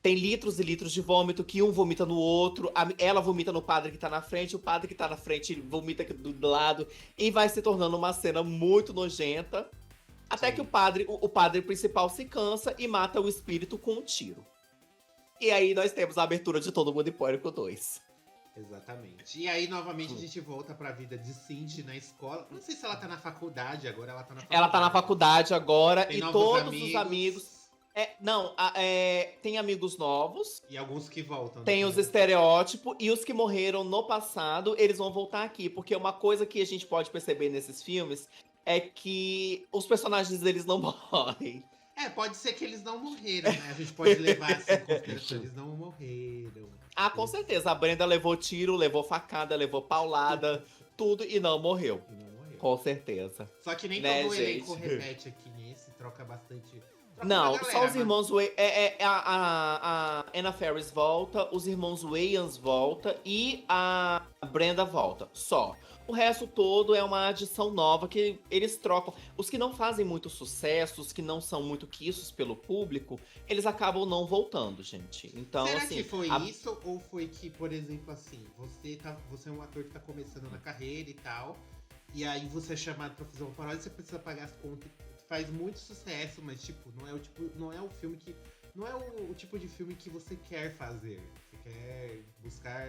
B: tem litros e litros de vômito, que um vomita no outro, ela vomita no padre que tá na frente, o padre que tá na frente vomita do lado, e vai se tornando uma cena muito nojenta, até que
A: Sim.
B: o padre principal se cansa e mata o espírito com um tiro. E aí nós temos a abertura de Todo Mundo em Pânico 2.
A: Exatamente. E aí, novamente, a gente volta pra vida de Cindy na escola. Não sei se ela tá na faculdade, agora ela tá na
B: Ela tá na
A: faculdade.
B: faculdade agora,
A: Tem
B: e
A: novos
B: todos os amigos...
A: amigos.
B: Não, tem amigos novos,
A: E alguns que voltam
B: tem os
A: depois.
B: estereótipos e os que morreram no passado, eles vão voltar aqui. Porque uma coisa que a gente pode perceber nesses filmes é que os personagens deles não morrem.
A: É, pode ser que eles não morreram, né? A gente pode levar assim em consideração. Eles não morreram.
B: Ah, com certeza. A Brenda levou tiro, levou facada, levou paulada, tudo e não morreu.
A: E não morreu.
B: Com certeza.
A: Só que nem
B: Né,
A: todo o elenco
B: gente?
A: repete aqui nesse, troca bastante. Troca uma
B: Não, só
A: galera,
B: os irmãos a Anna Faris volta, os irmãos Wayans volta e a Brenda volta. Só. O resto todo é uma adição nova que eles trocam. Os que não fazem muito sucesso, os que não são muito quistos pelo público, eles acabam não voltando, gente. Então,
A: Será
B: assim,
A: que foi isso? Ou foi que, por exemplo, assim, você é um ator que tá começando na carreira e tal, e aí você é chamado pra fazer uma paródia, você precisa pagar as contas, faz muito sucesso, mas tipo, não é o filme que. Não é o tipo de filme que você quer fazer. Você quer buscar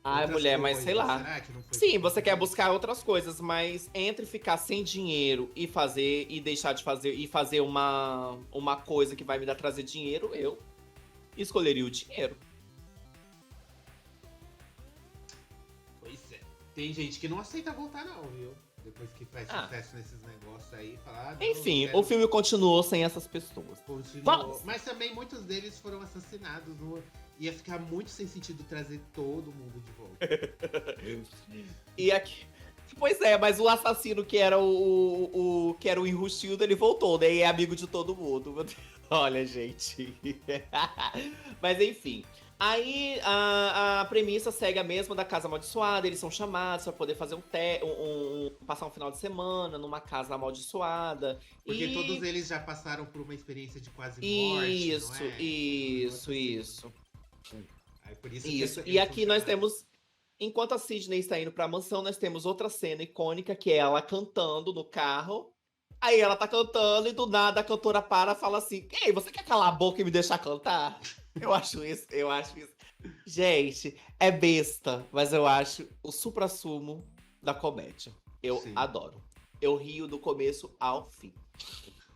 B: ai,
A: outras
B: mulher, mas sei
A: coisas.
B: lá.
A: Será que não foi
B: Sim,
A: por
B: você
A: conta
B: quer
A: disso?
B: buscar outras coisas, mas entre ficar sem dinheiro e fazer e deixar de fazer e fazer uma coisa que vai me dar trazer dinheiro, eu escolheria o dinheiro.
A: Pois é. Tem gente que não aceita voltar, não, viu? Depois que faz
B: Ah,
A: sucesso nesses negócios aí, fala, ah, não,
B: enfim,
A: quero
B: o filme continuou sem essas pessoas.
A: continuar.
B: Vamos!
A: Mas também muitos deles foram assassinados. Ia ficar muito sem sentido trazer todo mundo de volta.
B: E aqui. Pois é, mas o assassino que era que era o enrustido, ele voltou, né? E é amigo de todo mundo. Meu Deus. Olha, gente. Mas enfim. Aí a premissa segue a mesma da Casa Amaldiçoada. Eles são chamados pra poder fazer passar um final de semana numa casa amaldiçoada.
A: Porque
B: E
A: todos eles já passaram por uma experiência de quase morte, não
B: isso,
A: é?
B: isso,
A: Assim.
B: isso.
A: Aí por isso
B: Isso.
A: que
B: E
A: eles são
B: aqui nós
A: chamados.
B: temos. Enquanto a Sidney está indo pra mansão, nós temos outra cena icônica, que é ela cantando no carro. Aí ela tá cantando e do nada a cantora para e fala assim: Ei, você quer calar a boca e me deixar cantar? Eu acho isso Gente, é besta, mas eu acho o suprassumo da comédia. Eu
A: Sim.
B: adoro. Eu rio do começo ao fim.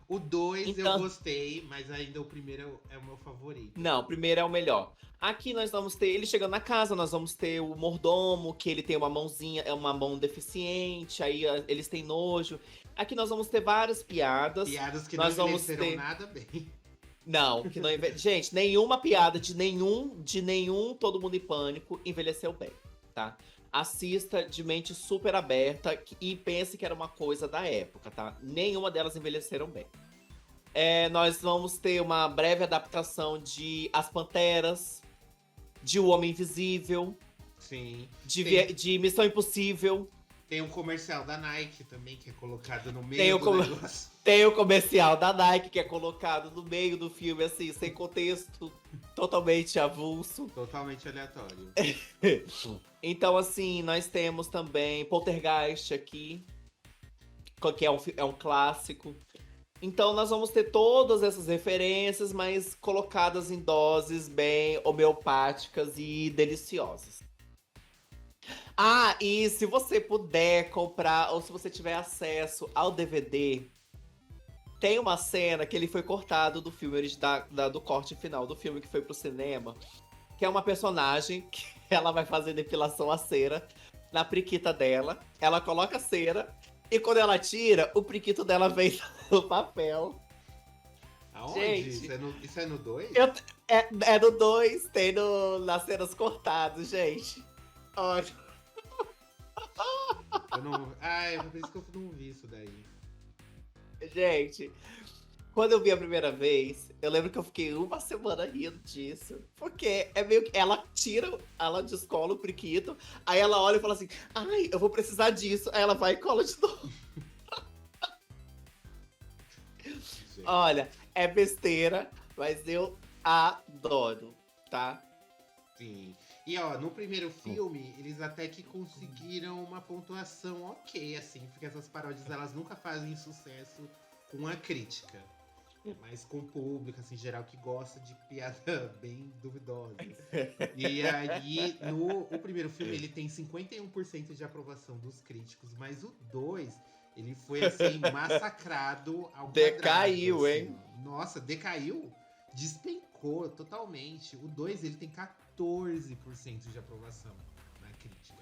A: O 2 eu
B: Então,
A: gostei, mas ainda o primeiro é o meu favorito,
B: não,
A: assim.
B: o primeiro é o melhor. Aqui nós vamos ter ele chegando na casa, nós vamos ter o mordomo, que ele tem uma mãozinha, é uma mão deficiente, aí eles têm nojo. Aqui nós vamos ter várias piadas.
A: Piadas que não
B: Nós vamos
A: envelheceram
B: ter.
A: nada bem.
B: Não, que não gente, nenhuma piada de nenhum Todo Mundo em Pânico envelheceu bem, tá? Assista de mente super aberta e pense que era uma coisa da época, tá? Nenhuma delas envelheceram bem. Nós vamos ter uma breve adaptação de As Panteras, de O Homem Invisível,
A: Sim.
B: de,
A: Tem,
B: de Missão Impossível.
A: tem um comercial da Nike também, que é colocado no
B: Tem
A: meio
B: o,
A: do
B: com-
A: negócio.
B: tem o comercial da Nike, que é colocado no meio do filme, assim, sem contexto, totalmente avulso.
A: Totalmente aleatório.
B: Então, assim, nós temos também Poltergeist aqui, que é um clássico. Então, nós vamos ter todas essas referências, mas colocadas em doses bem homeopáticas e deliciosas. Ah, e se você puder comprar, ou se você tiver acesso ao DVD, tem uma cena que ele foi cortado do filme, do corte final do filme que foi pro cinema, que é uma personagem que ela vai fazer depilação a cera na priquita dela. Ela coloca a cera e quando ela tira, o priquito dela vem no papel.
A: Aonde?
B: Gente,
A: Isso é no 2?
B: eu, é no 2, tem nas cenas cortadas, gente. Olha,
A: Eu não. Ah, é por isso que eu não vi isso daí.
B: gente, quando eu vi a primeira vez, eu lembro que eu fiquei uma semana rindo disso. Porque é meio que. Ela descola o priquito, aí ela olha e fala assim: ai, eu vou precisar disso. Aí ela vai e cola de novo.
A: Gente.
B: Olha, é besteira, mas eu adoro, tá?
A: Sim. E ó, no primeiro filme, eles até que conseguiram uma pontuação ok, assim, porque essas paródias elas nunca fazem sucesso com a crítica. Mas com o público, assim, geral, que gosta de piada bem duvidosa. E aí, no o primeiro filme, ele tem 51% de aprovação dos críticos, mas o 2 ele foi, assim, massacrado ao quadrado,
B: Decaiu,
A: assim.
B: hein?
A: Nossa, decaiu, despencou totalmente. O 2 ele tem 14% de aprovação na crítica.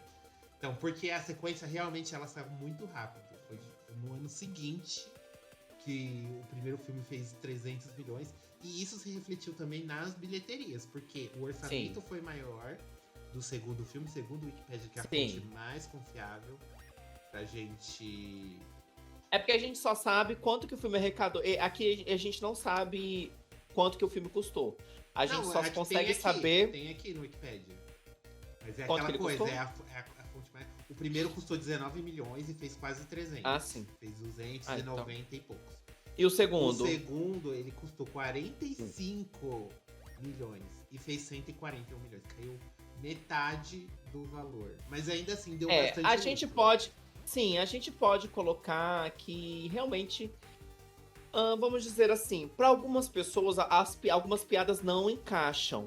A: Então, porque a sequência realmente ela saiu muito rápido. Foi no ano seguinte que o primeiro filme fez 300 milhões. E isso se refletiu também nas bilheterias, porque o orçamento
B: Sim,
A: foi maior do segundo filme, segundo o Wikipedia, que é a fonte
B: sim.
A: mais confiável pra gente.
B: É porque a gente só sabe quanto que o filme arrecadou. Aqui a gente não sabe quanto que o filme custou. A gente
A: Não,
B: só
A: aqui,
B: consegue saber
A: tem aqui no Wikipedia. Mas é
B: quanto que
A: aquela
B: ele
A: coisa,
B: custou.
A: a fonte mais. O primeiro custou 19 milhões e fez quase 300.
B: Ah, sim.
A: Fez 290
B: Ah,
A: e
B: então.
A: noventa e poucos.
B: E o
A: O
B: segundo?
A: segundo, ele custou 45 milhões e fez 141 milhões. Caiu metade do valor. Mas ainda assim, deu bastante
B: A gente
A: lucro.
B: pode. Sim, a gente pode colocar que realmente. Vamos dizer assim, para algumas pessoas, algumas piadas não encaixam.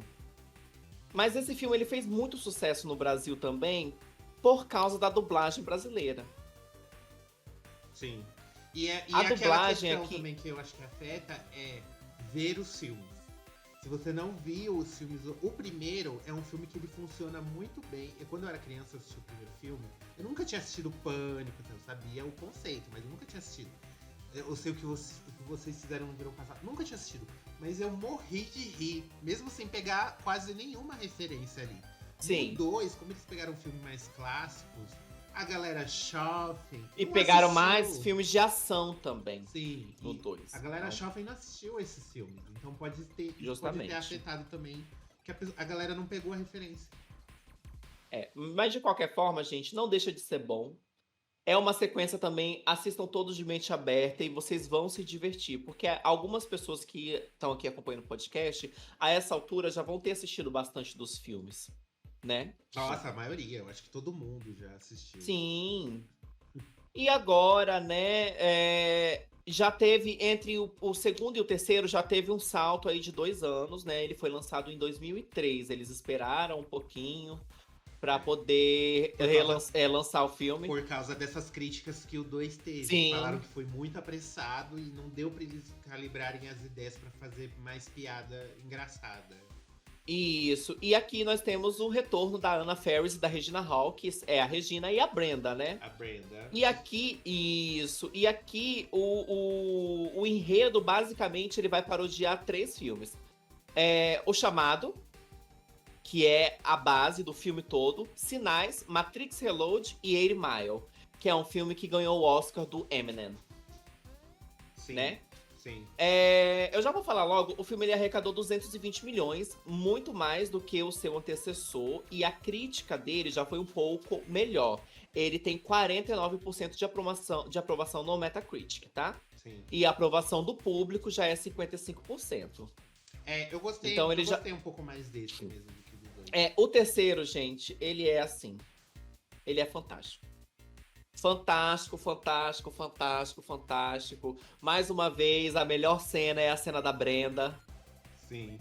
B: Mas esse filme ele fez muito sucesso no Brasil também por causa da dublagem brasileira.
A: Sim. E
B: A
A: aquela
B: dublagem
A: questão
B: aqui.
A: também que eu acho que afeta é ver os filmes. Se você não viu os filmes, o primeiro é um filme que ele funciona muito bem. E quando eu era criança, eu assisti o primeiro filme. Eu nunca tinha assistido Pânico, então eu sabia o conceito, mas eu nunca tinha assistido. Eu sei o que vocês fizeram no verão passado. Nunca tinha assistido. Mas eu morri de rir, mesmo sem pegar quase nenhuma referência ali. No
B: Sim.
A: 2, como eles pegaram filmes mais clássicos, a galera jovem
B: E
A: não
B: pegaram mais
A: assistiu.
B: filmes de ação também
A: Sim,
B: no
A: e
B: 2.
A: a galera
B: Então,
A: jovem não assistiu esses filmes. Então pode ter
B: justamente.
A: afetado também que a galera não pegou a referência.
B: Mas de qualquer forma, gente, não deixa de ser bom. É uma sequência também, assistam todos de mente aberta e vocês vão se divertir, porque algumas pessoas que estão aqui acompanhando o podcast, a essa altura já vão ter assistido bastante dos filmes, né?
A: Nossa, a maioria, eu acho que todo mundo já assistiu.
B: Sim. E agora, né, já teve, entre o segundo e o terceiro, já teve um salto aí de 2 anos, né? Ele foi lançado em 2003. Eles esperaram um pouquinho pra poder
A: Por causa,
B: lançar o filme.
A: por causa dessas críticas que o 2 teve. Falaram
B: Sim,
A: que foi muito apressado e não deu pra eles calibrarem as ideias pra fazer mais piada engraçada.
B: isso. E aqui nós temos o retorno da Anna Faris e da Regina Hall, que é a Regina e a Brenda, né?
A: A Brenda.
B: E aqui, isso. E aqui o enredo, basicamente, ele vai parodiar 3 filmes. O Chamado, que é a base do filme todo. Sinais, Matrix Reload e 8 Mile, que é um filme que ganhou o Oscar do Eminem,
A: Sim,
B: né?
A: sim.
B: Eu já vou falar logo, o filme ele arrecadou 220 milhões, muito mais do que o seu antecessor, e a crítica dele já foi um pouco melhor. Ele tem 49% de aprovação no Metacritic, tá?
A: Sim.
B: E a aprovação do público já é 55%.
A: Eu gostei,
B: Então ele
A: eu
B: já.
A: gostei um pouco mais desse mesmo do que dos dois.
B: O terceiro, gente, ele é assim. Ele é fantástico. Fantástico, fantástico, fantástico, fantástico. Mais uma vez, a melhor cena é a cena da Brenda,
A: Sim.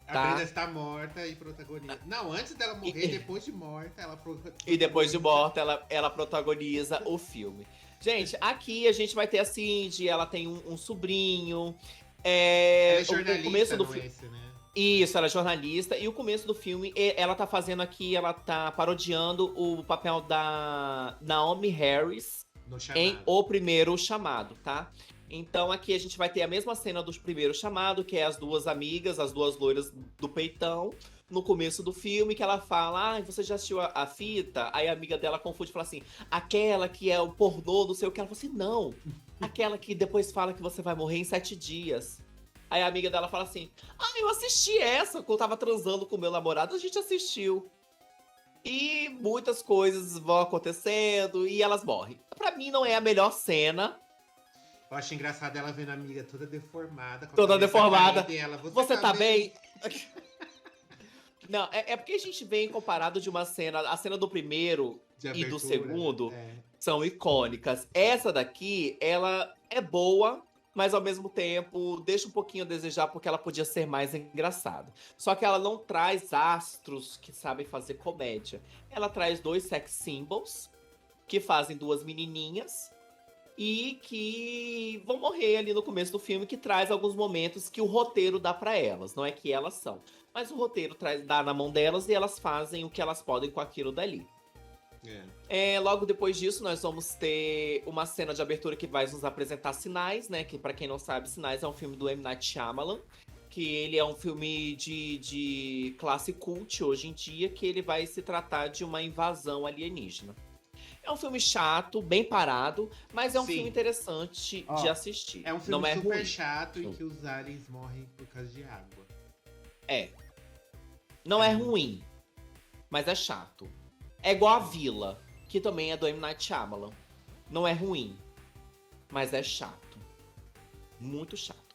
A: A
B: tá?
A: Brenda está morta e protagoniza. Não, antes dela morrer, depois de morta, ela
B: E depois de morta, ela protagoniza o filme. Gente, aqui a gente vai ter a Cindy, ela tem um sobrinho.
A: Ela é
B: O começo
A: jornalista,
B: do
A: não é
B: filme.
A: esse, né?
B: Isso, ela é jornalista. E o começo do filme, ela tá fazendo aqui, ela tá parodiando o papel da Naomi Harris
A: No
B: em
A: chamado.
B: O Primeiro Chamado, tá? Então aqui a gente vai ter a mesma cena do Primeiro Chamado, que é as duas amigas, as duas loiras do peitão, no começo do filme, que ela fala: ah, você já assistiu a fita? Aí a amiga dela confunde e fala assim: aquela que é o pornô, não sei o que. Ela fala assim: não, aquela que depois fala que você vai morrer em 7 dias. Aí a amiga dela fala assim: ah, eu assisti essa, quando eu tava transando com o meu namorado, a gente assistiu. E muitas coisas vão acontecendo e elas morrem. Pra mim não é a melhor cena,
A: Eu acho engraçado ela vendo a amiga toda deformada, com a
B: toda
A: cabeça
B: deformada.
A: caída, e ela,
B: Você tá bem? Não, é porque a gente vem comparado de uma cena, a cena do primeiro
A: De
B: e do
A: abertura, né?
B: segundo são icônicas. Essa daqui, ela é boa, mas ao mesmo tempo deixa um pouquinho a desejar porque ela podia ser mais engraçada. Só que ela não traz astros que sabem fazer comédia. Ela traz 2 sex symbols que fazem 2 menininhas e que vão morrer ali no começo do filme, que traz alguns momentos que o roteiro dá pra elas. Não é que elas são, mas o roteiro dá na mão delas e elas fazem o que elas podem com aquilo dali. Logo depois disso, nós vamos ter uma cena de abertura que vai nos apresentar Sinais, né? Que pra quem não sabe, Sinais é um filme do M. Night Shyamalan, que ele é um filme de classe cult hoje em dia, que ele vai se tratar de uma invasão alienígena. É um filme chato, bem parado, mas é um
A: Sim.
B: filme interessante de assistir.
A: É um filme
B: não é
A: super
B: ruim.
A: chato e que os aliens morrem por causa de água.
B: Não é ruim, mas é chato. É igual a Vila, que também é do M. Night Shyamalan. Não é ruim, mas é chato. Muito chato.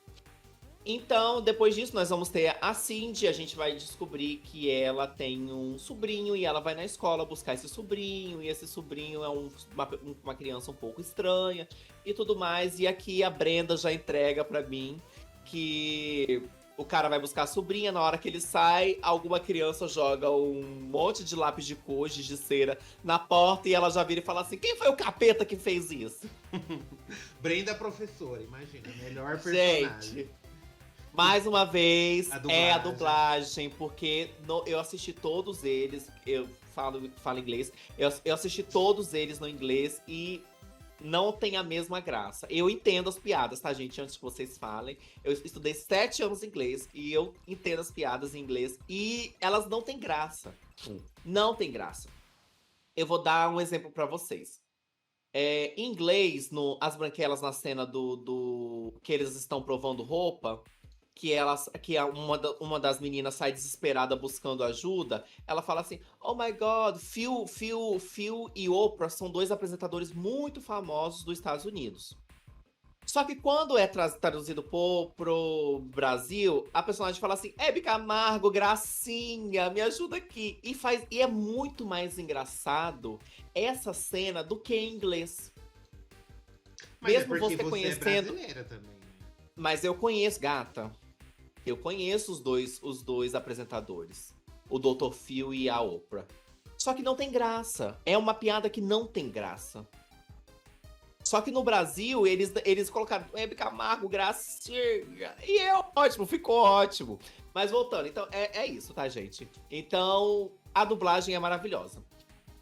B: Então, depois disso, nós vamos ter a Cindy. A gente vai descobrir que ela tem um sobrinho e ela vai na escola buscar esse sobrinho. E esse sobrinho é uma criança um pouco estranha e tudo mais. E aqui a Brenda já entrega pra mim que o cara vai buscar a sobrinha. Na hora que ele sai, alguma criança joga um monte de lápis de cor, giz de cera na porta. E ela já vira e fala assim: quem foi o capeta que fez isso?
A: Brenda professora, imagina, melhor personagem.
B: Gente, mais uma vez,
A: A
B: a dublagem, porque eu assisti todos eles, eu falo inglês, eu assisti todos eles no inglês e não tem a mesma graça. Eu entendo as piadas, tá, gente? Antes que vocês falem, eu estudei 7 anos inglês e eu entendo as piadas em inglês e elas não têm graça. Não tem graça. Eu vou dar um exemplo pra vocês. Em inglês, As Branquelas, na cena que eles estão provando roupa, que uma das meninas sai desesperada buscando ajuda, ela fala assim: oh my God, Phil e Oprah são 2 apresentadores muito famosos dos Estados Unidos. Só que quando é traduzido pro Brasil, a personagem fala assim: Hebe Camargo, gracinha, me ajuda aqui. E é muito mais engraçado essa cena do que em inglês.
A: Mas é
B: Mesmo
A: porque
B: você
A: você é
B: conhecendo.
A: brasileira também, né?
B: Mas eu conheço, gata. Eu conheço os dois apresentadores. O Dr. Phil e a Oprah. Só que não tem graça. É uma piada que não tem graça. Só que no Brasil, eles colocaram Hebe Camargo, Gracinha. E é ótimo, ficou ótimo. Mas voltando, então é isso, tá, gente? Então, a dublagem é maravilhosa.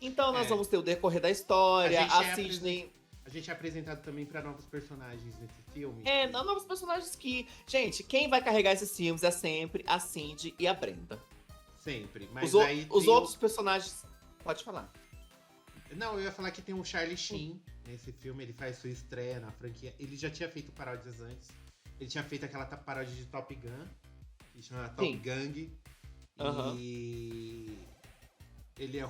B: Então nós
A: É.
B: vamos ter o decorrer da
A: A
B: história,
A: gente
B: a
A: é,
B: Sidney.
A: a gente é apresentado também pra novos personagens nesse filme.
B: Não, novos personagens que. Gente, quem vai carregar esses filmes é sempre a Cindy e a Brenda.
A: Sempre. Mas
B: Os,
A: aí
B: os
A: tem
B: outros personagens. Pode falar.
A: Não, eu ia falar que tem o Charlie Sheen nesse filme. Ele faz sua estreia na franquia. Ele já tinha feito paródias antes. Ele tinha feito aquela paródia de Top Gun, que chama Top
B: Sim.
A: Gang.
B: Aham.
A: E ele é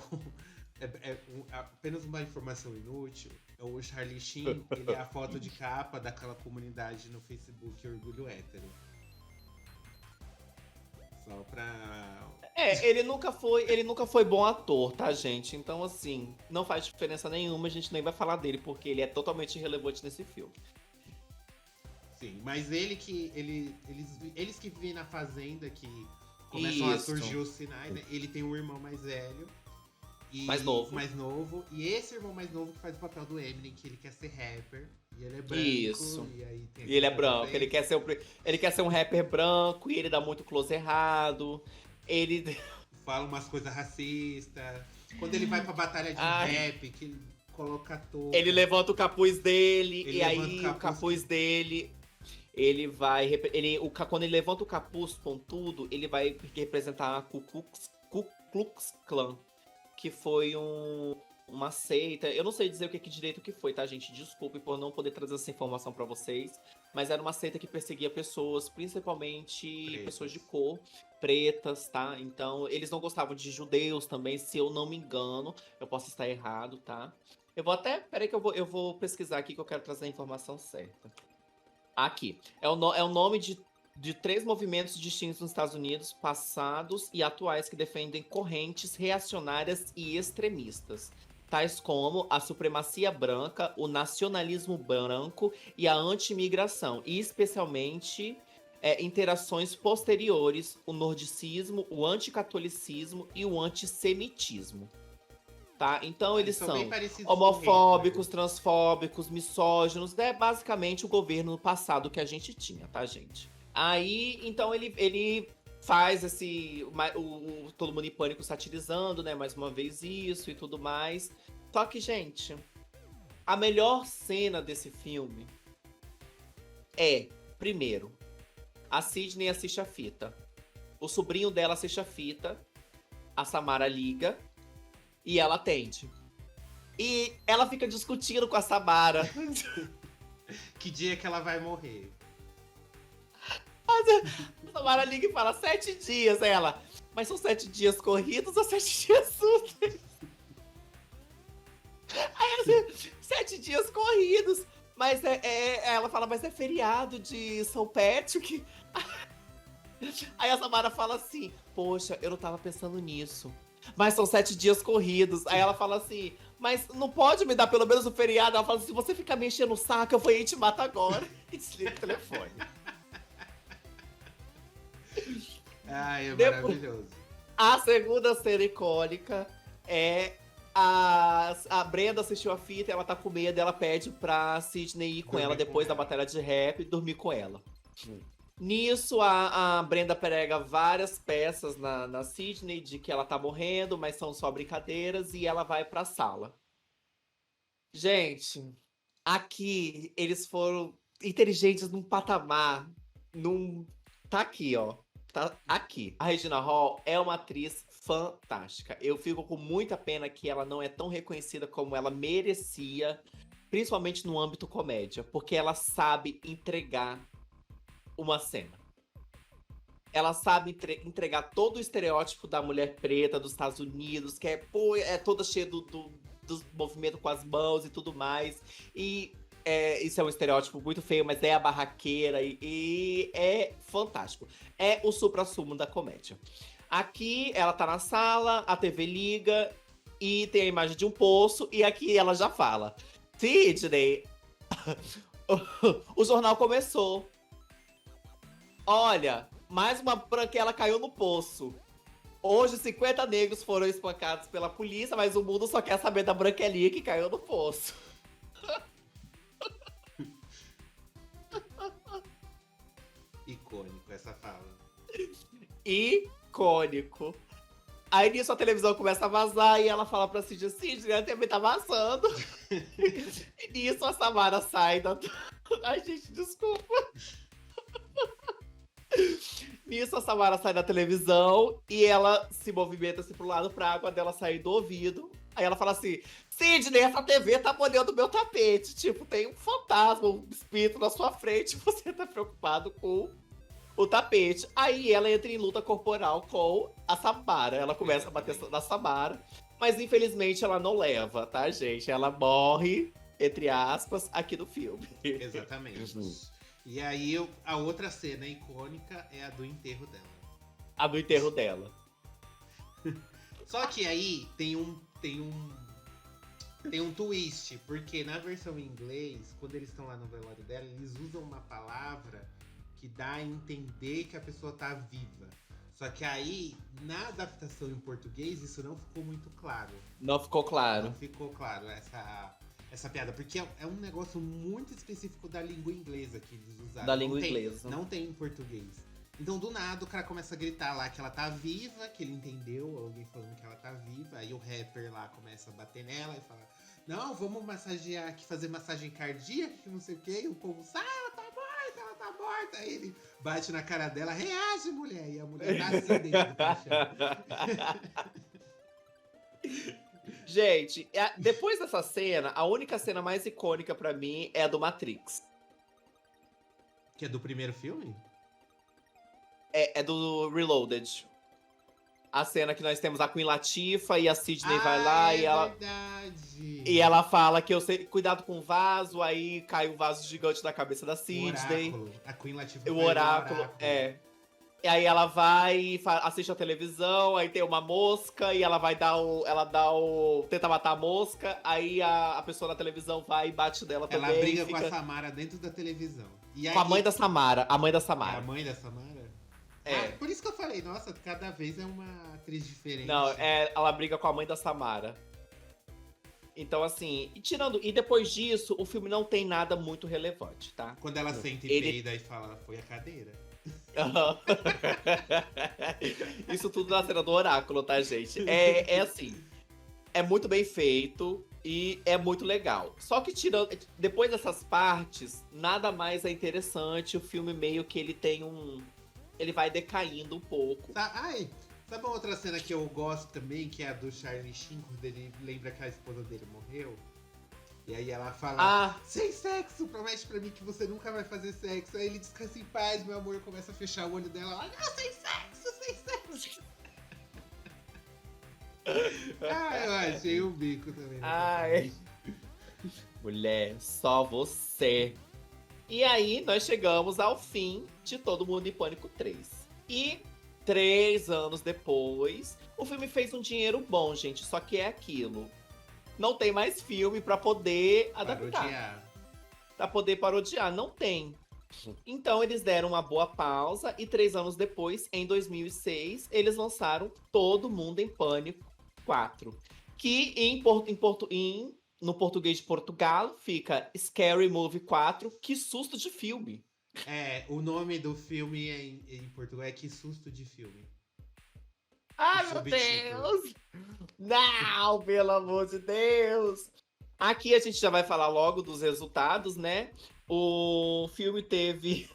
A: apenas uma informação inútil. O Charlie Sheen, ele é a foto de capa daquela comunidade no Facebook Orgulho Hétero. Só pra.
B: Ele nunca foi bom ator, tá, gente? Então, assim, não faz diferença nenhuma, a gente nem vai falar dele, porque ele é totalmente irrelevante nesse filme.
A: Sim, mas eles que vivem na fazenda, que começam a
B: Isso.
A: surgir os sinais, né? Ele tem um irmão mais velho.
B: Mais novo.
A: Mais novo. E esse irmão mais novo que faz o papel do Eminem, que ele quer ser rapper. E ele é branco.
B: Isso.
A: E aí tem
B: E ele é
A: aquele
B: branco,
A: também.
B: ele quer ser um rapper branco e ele dá muito close errado. Ele.
A: Fala umas coisas racistas. Quando ele vai pra batalha de
B: Ai.
A: rap, que ele coloca a touca.
B: Ele levanta o capuz dele,
A: Ele
B: e
A: levanta
B: aí
A: o capuz
B: o capuz dele. Ele vai. Quando ele levanta o capuz com tudo, ele vai representar a Ku Klux Klan. Que foi uma seita. Eu não sei dizer o que direito que foi, tá, gente? Desculpe por não poder trazer essa informação pra vocês. Mas era uma seita que perseguia pessoas, principalmente
A: Pretas.
B: pessoas de cor, pretas, tá? Então, eles não gostavam de judeus também, se eu não me engano. Eu posso estar errado, tá? Eu vou até. Peraí que eu vou pesquisar aqui que eu quero trazer a informação certa. Aqui. É o nome de 3 movimentos distintos nos Estados Unidos, passados e atuais, que defendem correntes reacionárias e extremistas, tais como a supremacia branca, o nacionalismo branco e a anti-imigração, e especialmente interações posteriores, o nordicismo, o anticatolicismo e o antissemitismo. Tá? Então eles
A: bem
B: são
A: parecidos com
B: homofóbicos,
A: Hitler.
B: transfóbicos, misóginos. É basicamente o governo passado que a gente tinha, tá, gente? Aí, então ele faz Todo Mundo em Pânico satirizando, né? Mais uma vez isso e tudo mais. Só que, gente, a melhor cena desse filme é, primeiro, a Sidney assiste a fita. O sobrinho dela assiste a fita. A Samara liga. E ela atende. E ela fica discutindo com a Samara.
A: Que dia que ela vai morrer?
B: A Samara liga e fala 7 dias. Ela, mas são 7 dias corridos ou 7 dias úteis? Aí ela diz, 7 dias corridos. Mas ela fala, mas é feriado de São Patrick. Aí a Samara fala assim, poxa, eu não tava pensando nisso. Mas são 7 dias corridos. Aí ela fala assim, mas não pode me dar pelo menos um feriado? Ela fala assim, se você ficar me enchendo o saco, eu vou ir te matar agora. E desliga o telefone.
A: Ai, é
B: Depois-
A: maravilhoso.
B: A segunda cena icônica é a Brenda assistiu a fita, ela tá com medo, ela pede pra Sidney ir com
A: Dormir
B: ela
A: com
B: depois da
A: ela.
B: batalha de rap e dormir com ela. Nisso, a Brenda prega várias peças na Sidney de que ela tá morrendo, mas são só brincadeiras, e ela vai pra sala. Gente, aqui eles foram inteligentes num patamar, tá aqui, ó. Tá aqui. A Regina Hall é uma atriz fantástica. Eu fico com muita pena que ela não é tão reconhecida como ela merecia, principalmente no âmbito comédia, porque ela sabe entregar uma cena. Ela sabe entregar todo o estereótipo da mulher preta dos Estados Unidos, que é toda cheia do movimento com as mãos e tudo mais. E isso é um estereótipo muito feio, mas é a barraqueira e é fantástico. É o suprassumo da comédia. Aqui ela tá na sala, a TV liga e tem a imagem de um poço, e aqui ela já fala: Sidney, o jornal começou. Olha, mais uma branquela caiu no poço. Hoje, 50 negros foram espancados pela polícia, mas o mundo só quer saber da branquelinha que caiu no poço.
A: Icônico essa fala.
B: Icônico. Aí nisso a televisão começa a vazar e ela fala pra Sidney, a TV tá vazando. E nisso a Samara sai da... Ai, gente, desculpa. Nisso a Samara sai da televisão e ela se movimenta assim pro lado pra água dela sair do ouvido. Aí ela fala assim, Sidney, essa TV tá molhando o meu tapete. Tipo, tem um fantasma, um espírito na sua frente e você tá preocupado com o tapete. Aí ela entra em luta corporal com a Samara. Ela começa a bater na Samara. Mas infelizmente ela não leva, tá, gente? Ela morre, entre aspas, aqui no filme.
A: Exatamente. E aí a outra cena icônica é a do enterro dela.
B: A do enterro dela.
A: Só que aí tem um twist, porque na versão em inglês, quando eles estão lá no velório dela, eles usam uma palavra que dá a entender que a pessoa tá viva. Só que aí, na adaptação em português, isso não ficou muito claro.
B: Não ficou claro.
A: Não ficou claro essa piada, porque é um negócio muito específico da língua inglesa que eles usaram.
B: Da língua inglesa.
A: Não tem em português. Então, do nada, o cara começa a gritar lá que ela tá viva, que ele entendeu, alguém falando que ela tá viva. Aí o rapper lá começa a bater nela e fala, não, vamos massagear aqui, fazer massagem cardíaca, que não sei o quê. E o povo, ela tá morta, ela tá morta. Aí ele bate na cara dela, reage, mulher. E a mulher tá assim dentro do caixão.
B: Gente, depois dessa cena, a única cena mais icônica pra mim é a do Matrix.
A: Que é do primeiro filme?
B: É do Reloaded. A cena que nós temos a Queen Latifah e a Sidney vai lá e ela.
A: Verdade.
B: E ela fala que eu sei, cuidado com o vaso, aí cai um vaso gigante na cabeça da Sidney.
A: A Queen Latifah
B: O oráculo, E aí ela vai, assiste a televisão, aí tem uma mosca e ela vai tenta matar a mosca, aí a pessoa na televisão vai e bate nela também.
A: Ela briga com a Samara dentro da televisão. E aí,
B: com a mãe da Samara, a mãe da
A: é
B: Samara.
A: a mãe da Samara?
B: É.
A: Por isso que eu falei, nossa, cada vez é uma atriz diferente.
B: Não, ela briga com a mãe da Samara. Então, assim, e depois disso, o filme não tem nada muito relevante, tá?
A: Quando ela senta e peida e fala, foi a cadeira.
B: Isso tudo na cena do oráculo, tá, gente? É assim, é muito bem feito e é muito legal. Só que depois dessas partes, nada mais é interessante. O filme meio que ele vai decaindo um pouco.
A: Sabe uma outra cena que eu gosto também, que é a do Charlie Sheen, quando ele lembra que a esposa dele morreu? E aí ela fala, sem sexo, promete pra mim que você nunca vai fazer sexo. Aí ele descansa em paz, meu amor, começa a fechar o olho dela. Ela, não, sem sexo. Eu achei um bico também.
B: Ai, mulher, só você. E aí, nós chegamos ao fim de Todo Mundo em Pânico 3. E 3 anos depois, o filme fez um dinheiro bom, gente. Só que é aquilo. Não tem mais filme pra poder adaptar.
A: Parodiar.
B: Pra poder parodiar. Não tem. Então, eles deram uma boa pausa. E 3 anos depois, em 2006, eles lançaram Todo Mundo em Pânico 4. Que no português de Portugal fica Scary Movie 4, Que Susto de Filme.
A: O nome do filme em Portugal é Que Susto de Filme.
B: Ai, meu Deus! Não, pelo amor de Deus! Aqui a gente já vai falar logo dos resultados, né? O filme teve...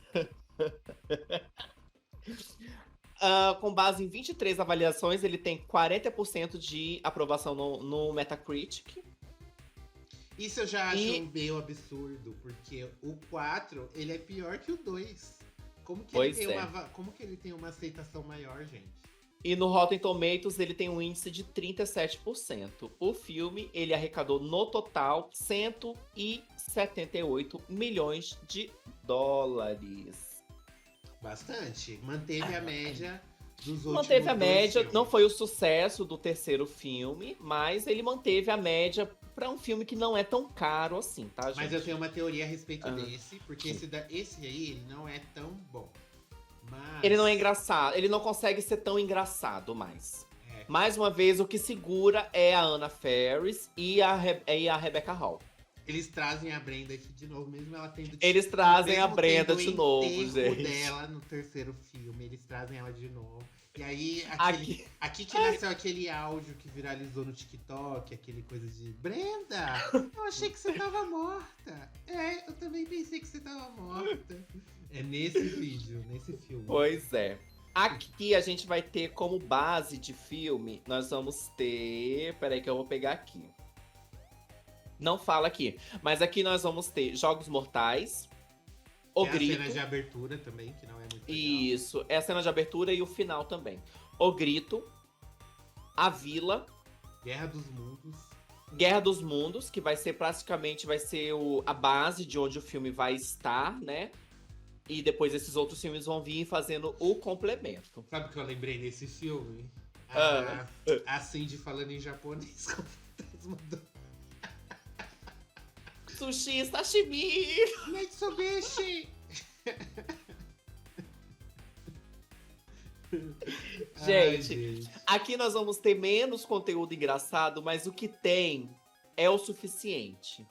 B: com base em 23 avaliações, ele tem 40% de aprovação no Metacritic.
A: Isso eu já acho meio absurdo, porque o 4, ele é pior que o 2. Como que ele tem uma aceitação maior, gente?
B: E no Rotten Tomatoes ele tem um índice de 37%. O filme, ele arrecadou no total 178 milhões de dólares.
A: Bastante. Manteve a média dos últimos
B: Manteve a média,
A: filmes.
B: não foi o sucesso do terceiro filme, mas ele manteve a média pra um filme que não é tão caro assim, tá, gente?
A: Mas eu tenho uma teoria a respeito
B: Ah.
A: desse, porque esse aí ele não é tão bom. Mas.
B: Ele não é engraçado, ele não consegue ser tão engraçado mais.
A: É,
B: Mais uma vez, o que segura é a Anna Faris e a Rebecca Hall.
A: eles trazem a Brenda aqui de novo, mesmo ela tendo.
B: Eles trazem a
A: mesmo
B: Brenda
A: tendo
B: de novo,
A: o enterro
B: gente.
A: dela no terceiro filme, eles trazem ela de novo. E aí,
B: Aqui.
A: aqui que nasceu aquele áudio que viralizou no TikTok, aquele coisa de Brenda, eu achei que você tava morta. É, eu também pensei que você tava morta. É nesse vídeo, nesse filme.
B: Pois é. Aqui a gente vai ter como base de filme, nós vamos ter. Peraí, que eu vou pegar aqui. Não fala aqui. Mas aqui nós vamos ter Jogos Mortais, O
A: Tem
B: Grito.
A: a cena de abertura também, que não é muito legal.
B: Isso, é a cena de abertura e o final também. O Grito, A Vila,
A: Guerra dos Mundos.
B: Guerra dos Mundos, que vai ser praticamente a base de onde o filme vai estar, né? E depois esses outros filmes vão vir fazendo o complemento.
A: Sabe o que eu lembrei nesse filme?
B: Ah.
A: A Cindy falando em japonês com o fantasma do
B: Sushi, sashimi!
A: Mitsubishi! Ai,
B: Gente, aqui nós vamos ter menos conteúdo engraçado, mas o que tem é o suficiente,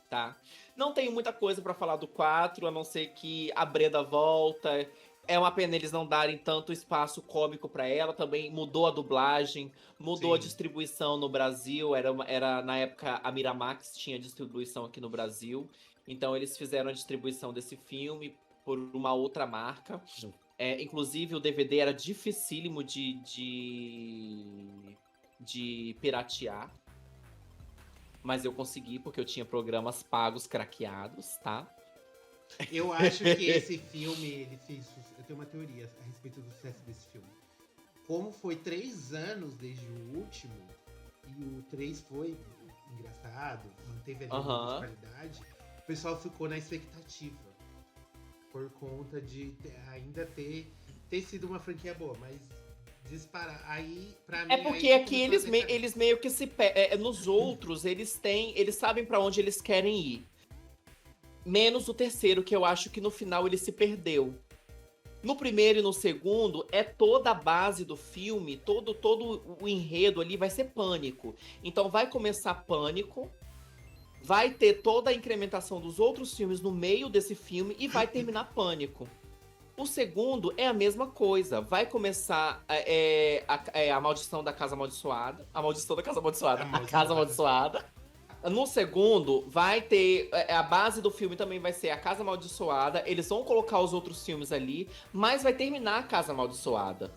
B: tá? Não tenho muita coisa pra falar do 4, a não ser que a Brenda volta. É uma pena eles não darem tanto espaço cômico pra ela. Também mudou a dublagem, mudou a
A: Sim.
B: distribuição no Brasil. Era na época a Miramax tinha distribuição aqui no Brasil. Então eles fizeram a distribuição desse filme por uma outra marca. Inclusive o DVD era dificílimo de piratear. Mas eu consegui porque eu tinha programas pagos craqueados, tá?
A: Eu acho que esse filme, ele fez. Eu tenho uma teoria a respeito do sucesso desse filme. Como foi 3 anos desde o último, e o 3 foi engraçado, manteve ali uma qualidade, o pessoal ficou na expectativa. Por conta de ainda ter sido uma franquia boa, mas disparar. Aí, pra mim.
B: É porque
A: aí
B: aqui
A: começou a decair.
B: eles meio que se. Nos outros, eles sabem pra onde eles querem ir. Menos o terceiro, que eu acho que no final ele se perdeu. No primeiro e no segundo, é toda a base do filme, todo o enredo ali vai ser Pânico. Então vai começar Pânico, vai ter toda a incrementação dos outros filmes no meio desse filme e vai terminar Pânico. O segundo é a mesma coisa. Vai começar a Maldição da Casa Amaldiçoada. A Maldição da Casa Amaldiçoada. A Casa Amaldiçoada. No segundo, vai ter. A base do filme também vai ser a Casa Amaldiçoada. Eles vão colocar os outros filmes ali, mas vai terminar a Casa Amaldiçoada.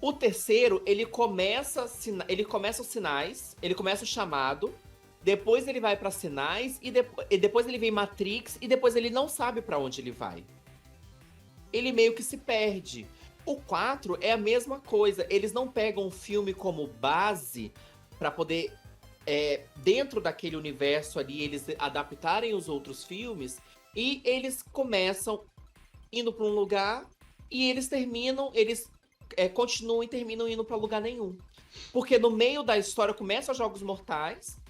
B: O terceiro, ele começa os sinais, ele começa o chamado, depois ele vai pra sinais, e depois ele vem Matrix, e depois ele não sabe pra onde ele vai. Ele meio que se perde. O 4 é a mesma coisa. Eles não pegam o filme como base pra poder. Dentro daquele universo ali, eles adaptarem os outros filmes, e eles começam indo para um lugar e eles continuam e terminam indo para lugar nenhum. Porque no meio da história começa Jogos Mortais,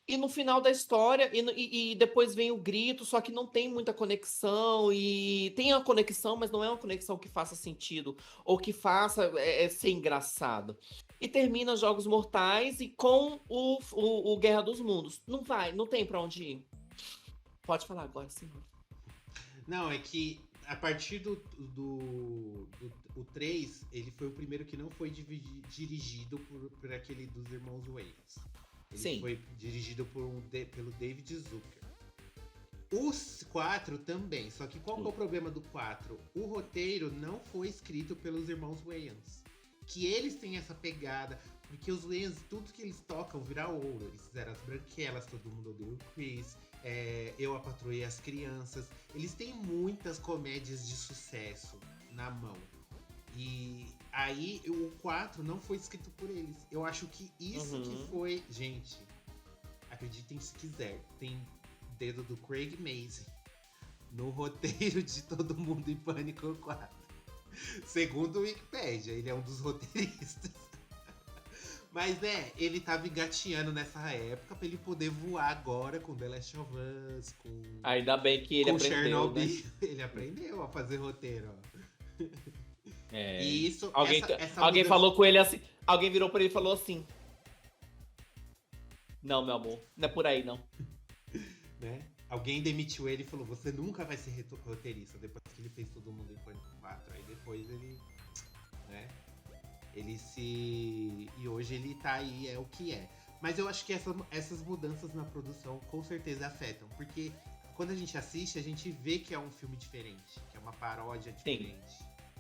B: e no final da história, e depois vem o Grito, só que não tem muita conexão, e tem a conexão, mas não é uma conexão que faça sentido, ou que faça ser engraçado. E termina Jogos Mortais e com o Guerra dos Mundos. Não tem pra onde ir. Pode falar agora, sim.
A: Não, é que a partir do 3, ele foi o primeiro que não foi dirigido por aquele dos irmãos Wayans. Ele foi dirigido pelo David Zucker. Os 4 também, só que qual que é o problema do 4? O roteiro não foi escrito pelos irmãos Wayans. Que eles têm essa pegada, porque os Wayans, tudo que eles tocam vira ouro. Eles fizeram as Branquelas, Todo Mundo Odeia o Chris, Eu, a Patroa e as Crianças. Eles têm muitas comédias de sucesso na mão. E aí o 4 não foi escrito por eles. Eu acho que isso que foi... Gente, acreditem se quiser, tem dedo do Craig Mazin no roteiro de Todo Mundo em Pânico 4. Segundo o Wikipedia, ele é um dos roteiristas. Mas ele tava engatinhando nessa época pra ele poder voar agora com The Last of Us,
B: Ainda bem que ele
A: com
B: aprendeu,
A: Chernobyl.
B: né?
A: Ele aprendeu a fazer roteiro, ó.
B: É.
A: E isso,
B: Alguém,
A: essa
B: alguém
A: mudança,
B: falou com ele assim. Alguém virou pra ele e falou assim: Não, meu amor, não é por aí, não.
A: né? Alguém demitiu ele e falou, você nunca vai ser roteirista, depois que ele fez Todo Mundo em Pânico 4. Aí depois ele, né? E hoje ele tá aí, é o que é. Mas eu acho que essas mudanças na produção com certeza afetam. Porque quando a gente assiste, a gente vê que é um filme diferente. Que é uma paródia diferente.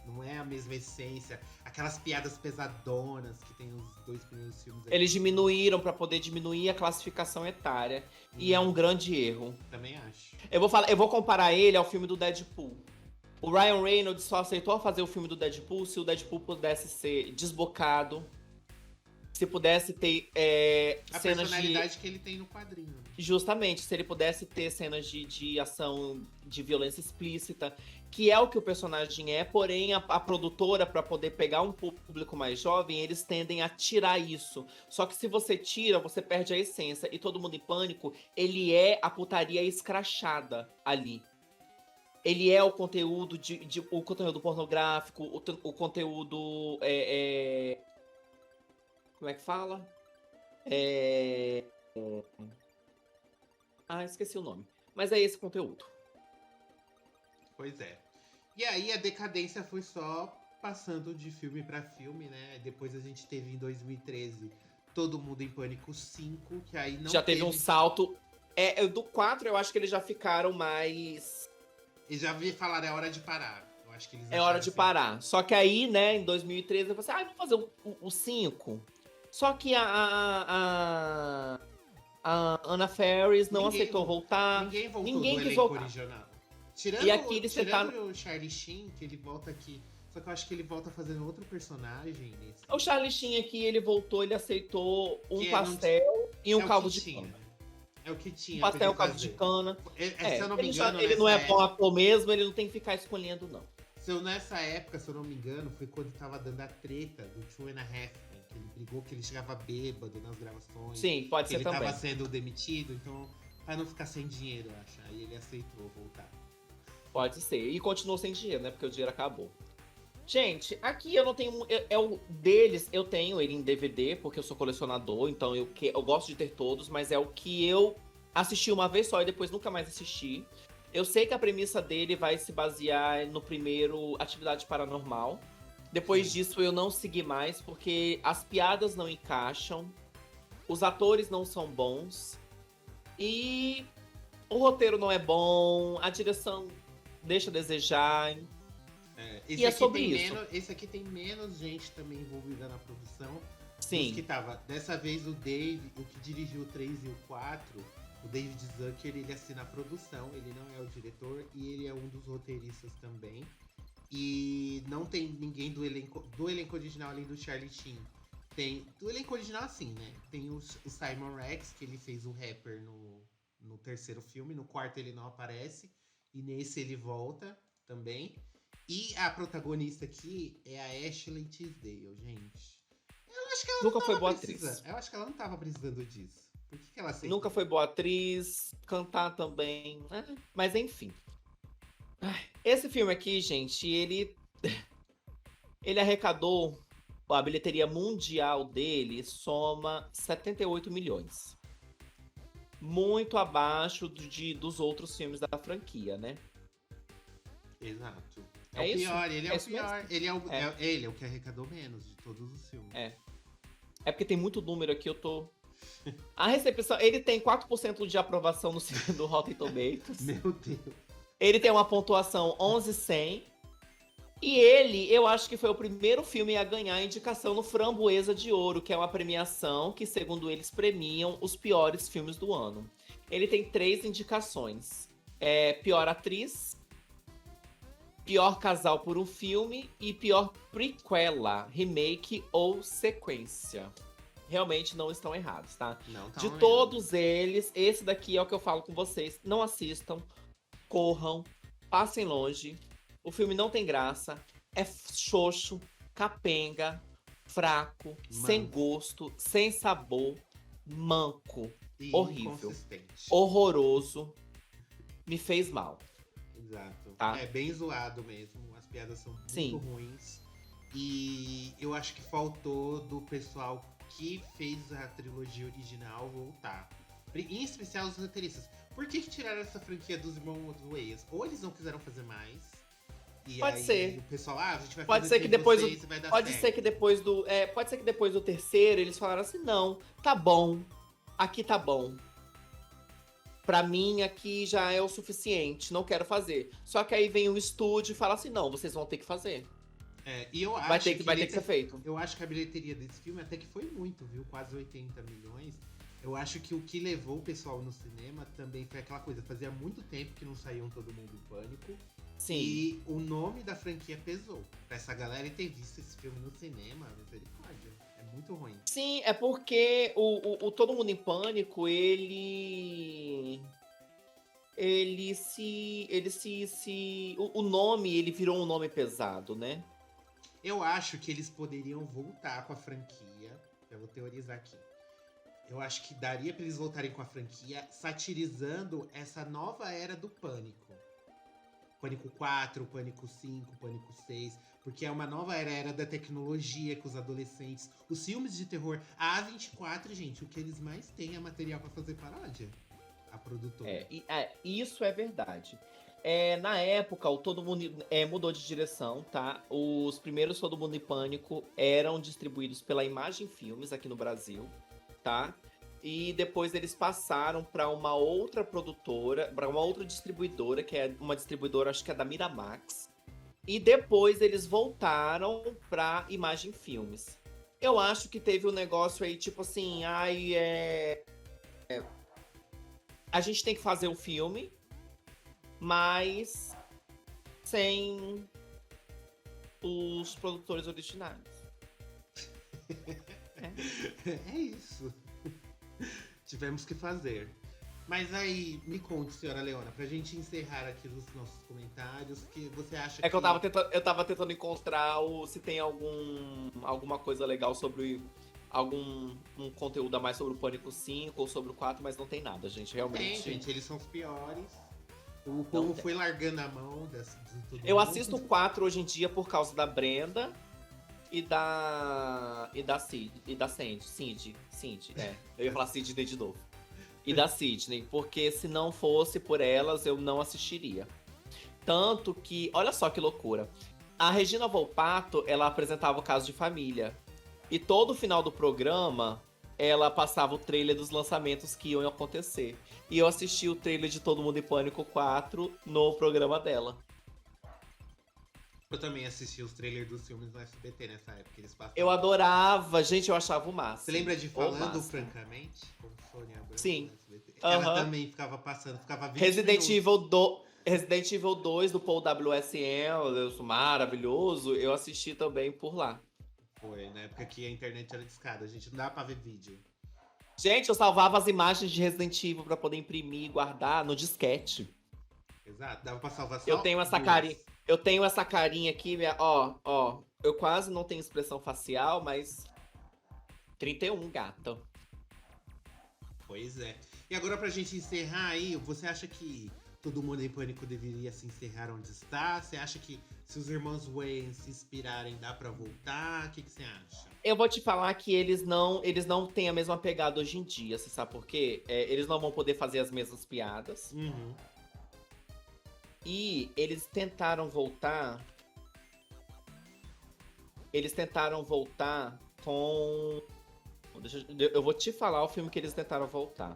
A: Não é a mesma essência. Aquelas piadas pesadonas que tem nos 2 primeiros filmes.
B: Eles diminuíram pra poder diminuir a classificação etária. E é um grande erro.
A: Também acho.
B: Eu vou comparar ele ao filme do Deadpool. O Ryan Reynolds só aceitou fazer o filme do Deadpool se o Deadpool pudesse ser desbocado. Se pudesse ter
A: A
B: cenas
A: personalidade que ele tem no quadrinho. Né?
B: Justamente, se ele pudesse ter cenas de ação de violência explícita, que é o que o personagem é, porém a produtora, para poder pegar um público mais jovem, eles tendem a tirar isso. Só que se você tira, você perde a essência. E Todo Mundo em Pânico, ele é a putaria escrachada ali. Ele é o conteúdo o conteúdo pornográfico, o conteúdo. Como é que fala? Esqueci o nome. Mas é esse conteúdo.
A: Pois é. E aí a decadência foi só passando de filme pra filme, né? Depois a gente teve em 2013 Todo Mundo em Pânico 5, que aí não
B: já teve um salto. Do 4 eu acho que eles já ficaram mais.
A: E já vi falar, é hora de parar. Eu acho que eles
B: É hora de
A: assim.
B: parar. Só que aí, né, em 2013, eu falei assim, vamos fazer o 5. Só que a Anna Faris não aceitou voltar.
A: Ninguém voltou
B: Ninguém
A: do
B: quis
A: elenco
B: voltar.
A: original. Tirando,
B: E aqui eles
A: tirando o Charlie Sheen, que ele volta aqui. Só que eu acho que ele volta fazendo outro personagem nesse.
B: O Charlie Sheen aqui, ele voltou, ele aceitou um
A: Que
B: pastel e um caldo de
A: tinha.
B: cana.
A: É o que tinha.
B: Um pastel, caldo de cana.
A: Se eu não me engano,
B: ele não é bom ator mesmo, ele não tem que ficar escolhendo, não.
A: Nessa época, se eu não me engano, foi quando tava dando a treta do Two and a Half Men, que ele brigou, que ele chegava bêbado nas gravações.
B: Sim, pode ser
A: ele
B: também.
A: Ele tava sendo demitido, então, pra não ficar sem dinheiro, eu acho. Aí ele aceitou voltar.
B: Pode ser. E continuou sem dinheiro, né? Porque o dinheiro acabou. Gente, aqui eu não tenho. O deles, eu tenho ele em DVD, porque eu sou colecionador, então eu gosto de ter todos, mas é o que eu assisti uma vez só e depois nunca mais assisti. Eu sei que a premissa dele vai se basear no primeiro Atividade Paranormal. Depois disso eu não segui mais, porque as piadas não encaixam, os atores não são bons, e o roteiro não é bom, a direção deixa a desejar.
A: E é sobre isso. Esse aqui tem menos gente também envolvida na produção.
B: Sim.
A: Que tava. Dessa vez o Dave, o que dirigiu o 3 e o 4, o David Zucker, ele assina a produção, ele não é o diretor e ele é um dos roteiristas também. E não tem ninguém do elenco original além do Charlie Sheen. Tem do elenco original assim, né? Tem o Simon Rex, que ele fez o rapper no terceiro filme, no quarto ele não aparece e nesse ele volta também. E a protagonista aqui é a Ashley Tisdale, gente. Eu acho que ela
B: nunca foi boa atriz.
A: Eu acho que ela não tava precisando disso. Por que ela aceitou?
B: Nunca foi boa atriz, cantar também, né? Mas enfim. Esse filme aqui, gente, ele arrecadou, a bilheteria mundial dele soma 78 milhões. Muito abaixo dos outros filmes da franquia, né?
A: Exato. É o pior, ele é o pior. Ele é o que arrecadou menos de todos os filmes.
B: É porque tem muito número aqui, eu tô... A recepção, ele tem 4% de aprovação no do Rotten Tomatoes.
A: Meu Deus.
B: Ele tem uma pontuação 11/100. E ele, eu acho que foi o primeiro filme a ganhar a indicação no Framboesa de Ouro, que é uma premiação que, segundo eles, premiam os piores filmes do ano. Ele tem 3 indicações. Pior atriz, pior casal por um filme e pior prequela, remake ou sequência. Realmente não estão errados, tá?
A: Não
B: de todos eles, esse daqui é o que eu falo com vocês. Não assistam, corram, passem longe. O filme não tem graça, é xoxo, capenga, fraco, sem gosto, sem sabor, manco,
A: E
B: horrível,
A: inconsistente.
B: horroroso, me fez mal.
A: Exato.
B: Tá?
A: É bem zoado mesmo. As piadas são muito
B: Sim.
A: ruins. E eu acho que faltou do pessoal que fez a trilogia original voltar. Em especial os roteiristas. Por que tiraram essa franquia dos irmãos Wayans? Ou eles não quiseram fazer mais. E
B: Pode
A: aí
B: ser.
A: o pessoal, a gente vai
B: Pode
A: fazer
B: ser que
A: sem
B: depois
A: vocês e vai dar
B: pode
A: certo.
B: ser que depois do, pode ser que depois do terceiro eles falaram assim, não, tá bom, aqui tá bom. Pra mim aqui já é o suficiente, não quero fazer. Só que aí vem o estúdio e fala assim, não, vocês vão ter que fazer.
A: E eu acho
B: Vai ter que ser feito.
A: Eu acho que a bilheteria desse filme até que foi muito, viu? Quase 80 milhões. Eu acho que o que levou o pessoal no cinema também foi aquela coisa. Fazia muito tempo que não saía Todo Mundo em Pânico.
B: Sim.
A: E o nome da franquia pesou. Pra essa galera ter visto esse filme no cinema, misericórdia. É muito ruim.
B: Sim, é porque o Todo Mundo em Pânico, ele o nome, ele virou um nome pesado, né?
A: Eu acho que eles poderiam voltar com a franquia. Eu vou teorizar aqui. Eu acho que daria pra eles voltarem com a franquia satirizando essa nova era do Pânico. Pânico 4, Pânico 5, Pânico 6. Porque é uma nova era da tecnologia com os adolescentes. Os filmes de terror. A A24, gente, o que eles mais têm é material pra fazer paródia. A produtora.
B: Isso é verdade. Na época, o Todo Mundo mudou de direção, tá? Os primeiros Todo Mundo em Pânico eram distribuídos pela Imagem Filmes aqui no Brasil, tá? E depois eles passaram para uma outra produtora, para uma outra distribuidora, que é uma distribuidora, acho que é da Miramax. E depois eles voltaram para Imagem Filmes. Eu acho que teve um negócio aí, tipo assim, a gente tem que fazer o filme, mas sem os produtores originais.
A: É isso. Tivemos que fazer. Mas aí, me conte, senhora Leona, pra gente encerrar aqui os nossos comentários, que você acha que...
B: Que eu tava tentando encontrar se tem alguma coisa legal sobre um conteúdo a mais sobre o Pânico 5 ou sobre o 4, mas não tem nada, gente. Realmente.
A: Tem, gente, eles são os piores. O povo foi largando a mão de todo
B: Eu
A: mundo.
B: assisto o 4 hoje em dia por causa da Brenda e da Cindy. Eu ia falar Sidney de novo. E da Sidney, porque se não fosse por elas, eu não assistiria. Tanto que, olha só que loucura. A Regina Volpato, ela apresentava o Caso de Família. E todo final do programa, ela passava o trailer dos lançamentos que iam acontecer. E eu assisti o trailer de Todo Mundo em Pânico 4 no programa dela.
A: Eu também assisti os trailers dos filmes no SBT nessa época. Eles passavam.
B: Eu adorava, gente, eu achava o máximo.
A: Você lembra de Falando
B: máximo.
A: Francamente? Com Sônia Abrão?
B: Sim.
A: No SBT? Ela também ficava passando, ficava 20 minutos.
B: Resident Evil 2 do Paul W.S.L., maravilhoso, eu assisti também por lá.
A: Foi, na época que a internet era discada, a gente não dava pra ver vídeo.
B: Gente, eu salvava as imagens de Resident Evil pra poder imprimir e guardar no disquete.
A: Exato, dava pra salvar só
B: Eu tenho essa carinha. Eu tenho essa carinha aqui, ó. Eu quase não tenho expressão facial, mas 31, gata.
A: Pois é. E agora pra gente encerrar aí, você acha que Todo Mundo em Pânico deveria se encerrar onde está? Você acha que se os irmãos Wayans se inspirarem, dá pra voltar? O que você acha?
B: Eu vou te falar que eles não têm a mesma pegada hoje em dia, você sabe por quê? Eles não vão poder fazer as mesmas piadas.
A: Uhum.
B: E eles tentaram voltar. Com. Eu vou te falar o filme que eles tentaram voltar.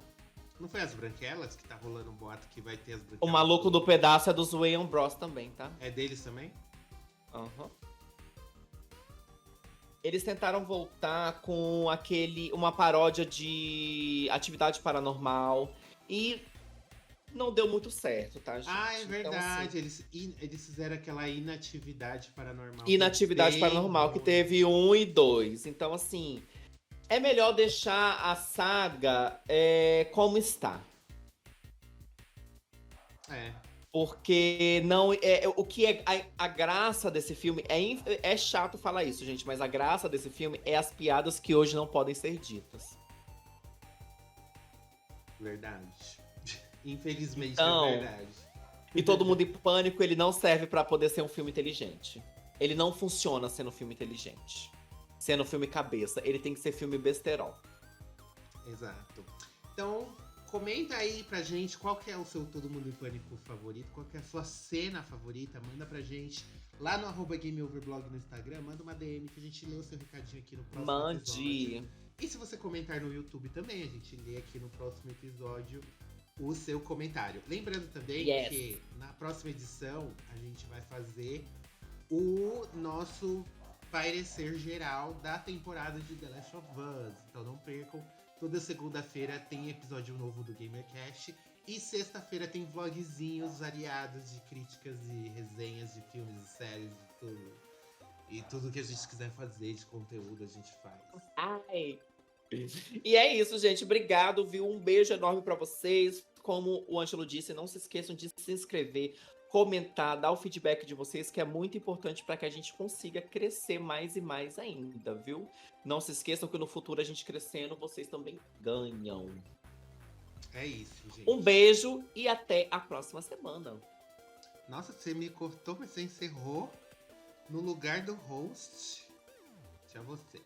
A: Não foi As Branquelas que tá rolando um boato que vai ter As Branquelas?
B: O Maluco do Pedaço é dos Wayans Bros também, tá?
A: É deles também?
B: Uhum. Eles tentaram voltar com uma paródia de Atividade Paranormal e não deu muito certo, tá, gente?
A: Ah, é verdade.
B: Então, assim,
A: Eles fizeram aquela Inatividade Paranormal.
B: Inatividade Paranormal, que teve 1 e 2. Então, assim, é melhor deixar a saga como está. Porque não o que é a graça desse filme é chato falar isso, gente, mas a graça desse filme é as piadas que hoje não podem ser ditas.
A: Verdade. Infelizmente é
B: Então,
A: verdade.
B: e Todo Mundo em Pânico, ele não serve pra poder ser um filme inteligente. Ele não funciona sendo um filme inteligente. Sendo um filme cabeça, ele tem que ser filme besterol.
A: Exato. Então, comenta aí pra gente qual que é o seu Todo Mundo em Pânico favorito, qual que é a sua cena favorita, manda pra gente lá no @GameOverblog no Instagram, manda uma DM que a gente lê o seu recadinho aqui no próximo episódio.
B: Mande.
A: E se você comentar no YouTube também, a gente lê aqui no próximo episódio o seu comentário. Lembrando também que na próxima edição a gente vai fazer o nosso parecer geral da temporada de The Last of Us. Então não percam, toda segunda-feira tem episódio novo do GamerCast. E sexta-feira tem vlogzinhos variados de críticas e resenhas de filmes e séries e tudo. E tudo que a gente quiser fazer de conteúdo a gente faz.
B: Ai. E é isso, gente. Obrigado, viu? Um beijo enorme pra vocês. Como o Ângelo disse, não se esqueçam de se inscrever, comentar, dar o feedback de vocês, que é muito importante para que a gente consiga crescer mais e mais ainda, viu? Não se esqueçam que no futuro a gente crescendo, vocês também ganham.
A: É isso, gente.
B: Um beijo e até a próxima semana.
A: Nossa, você me cortou, mas você encerrou no lugar do host. Tchau você.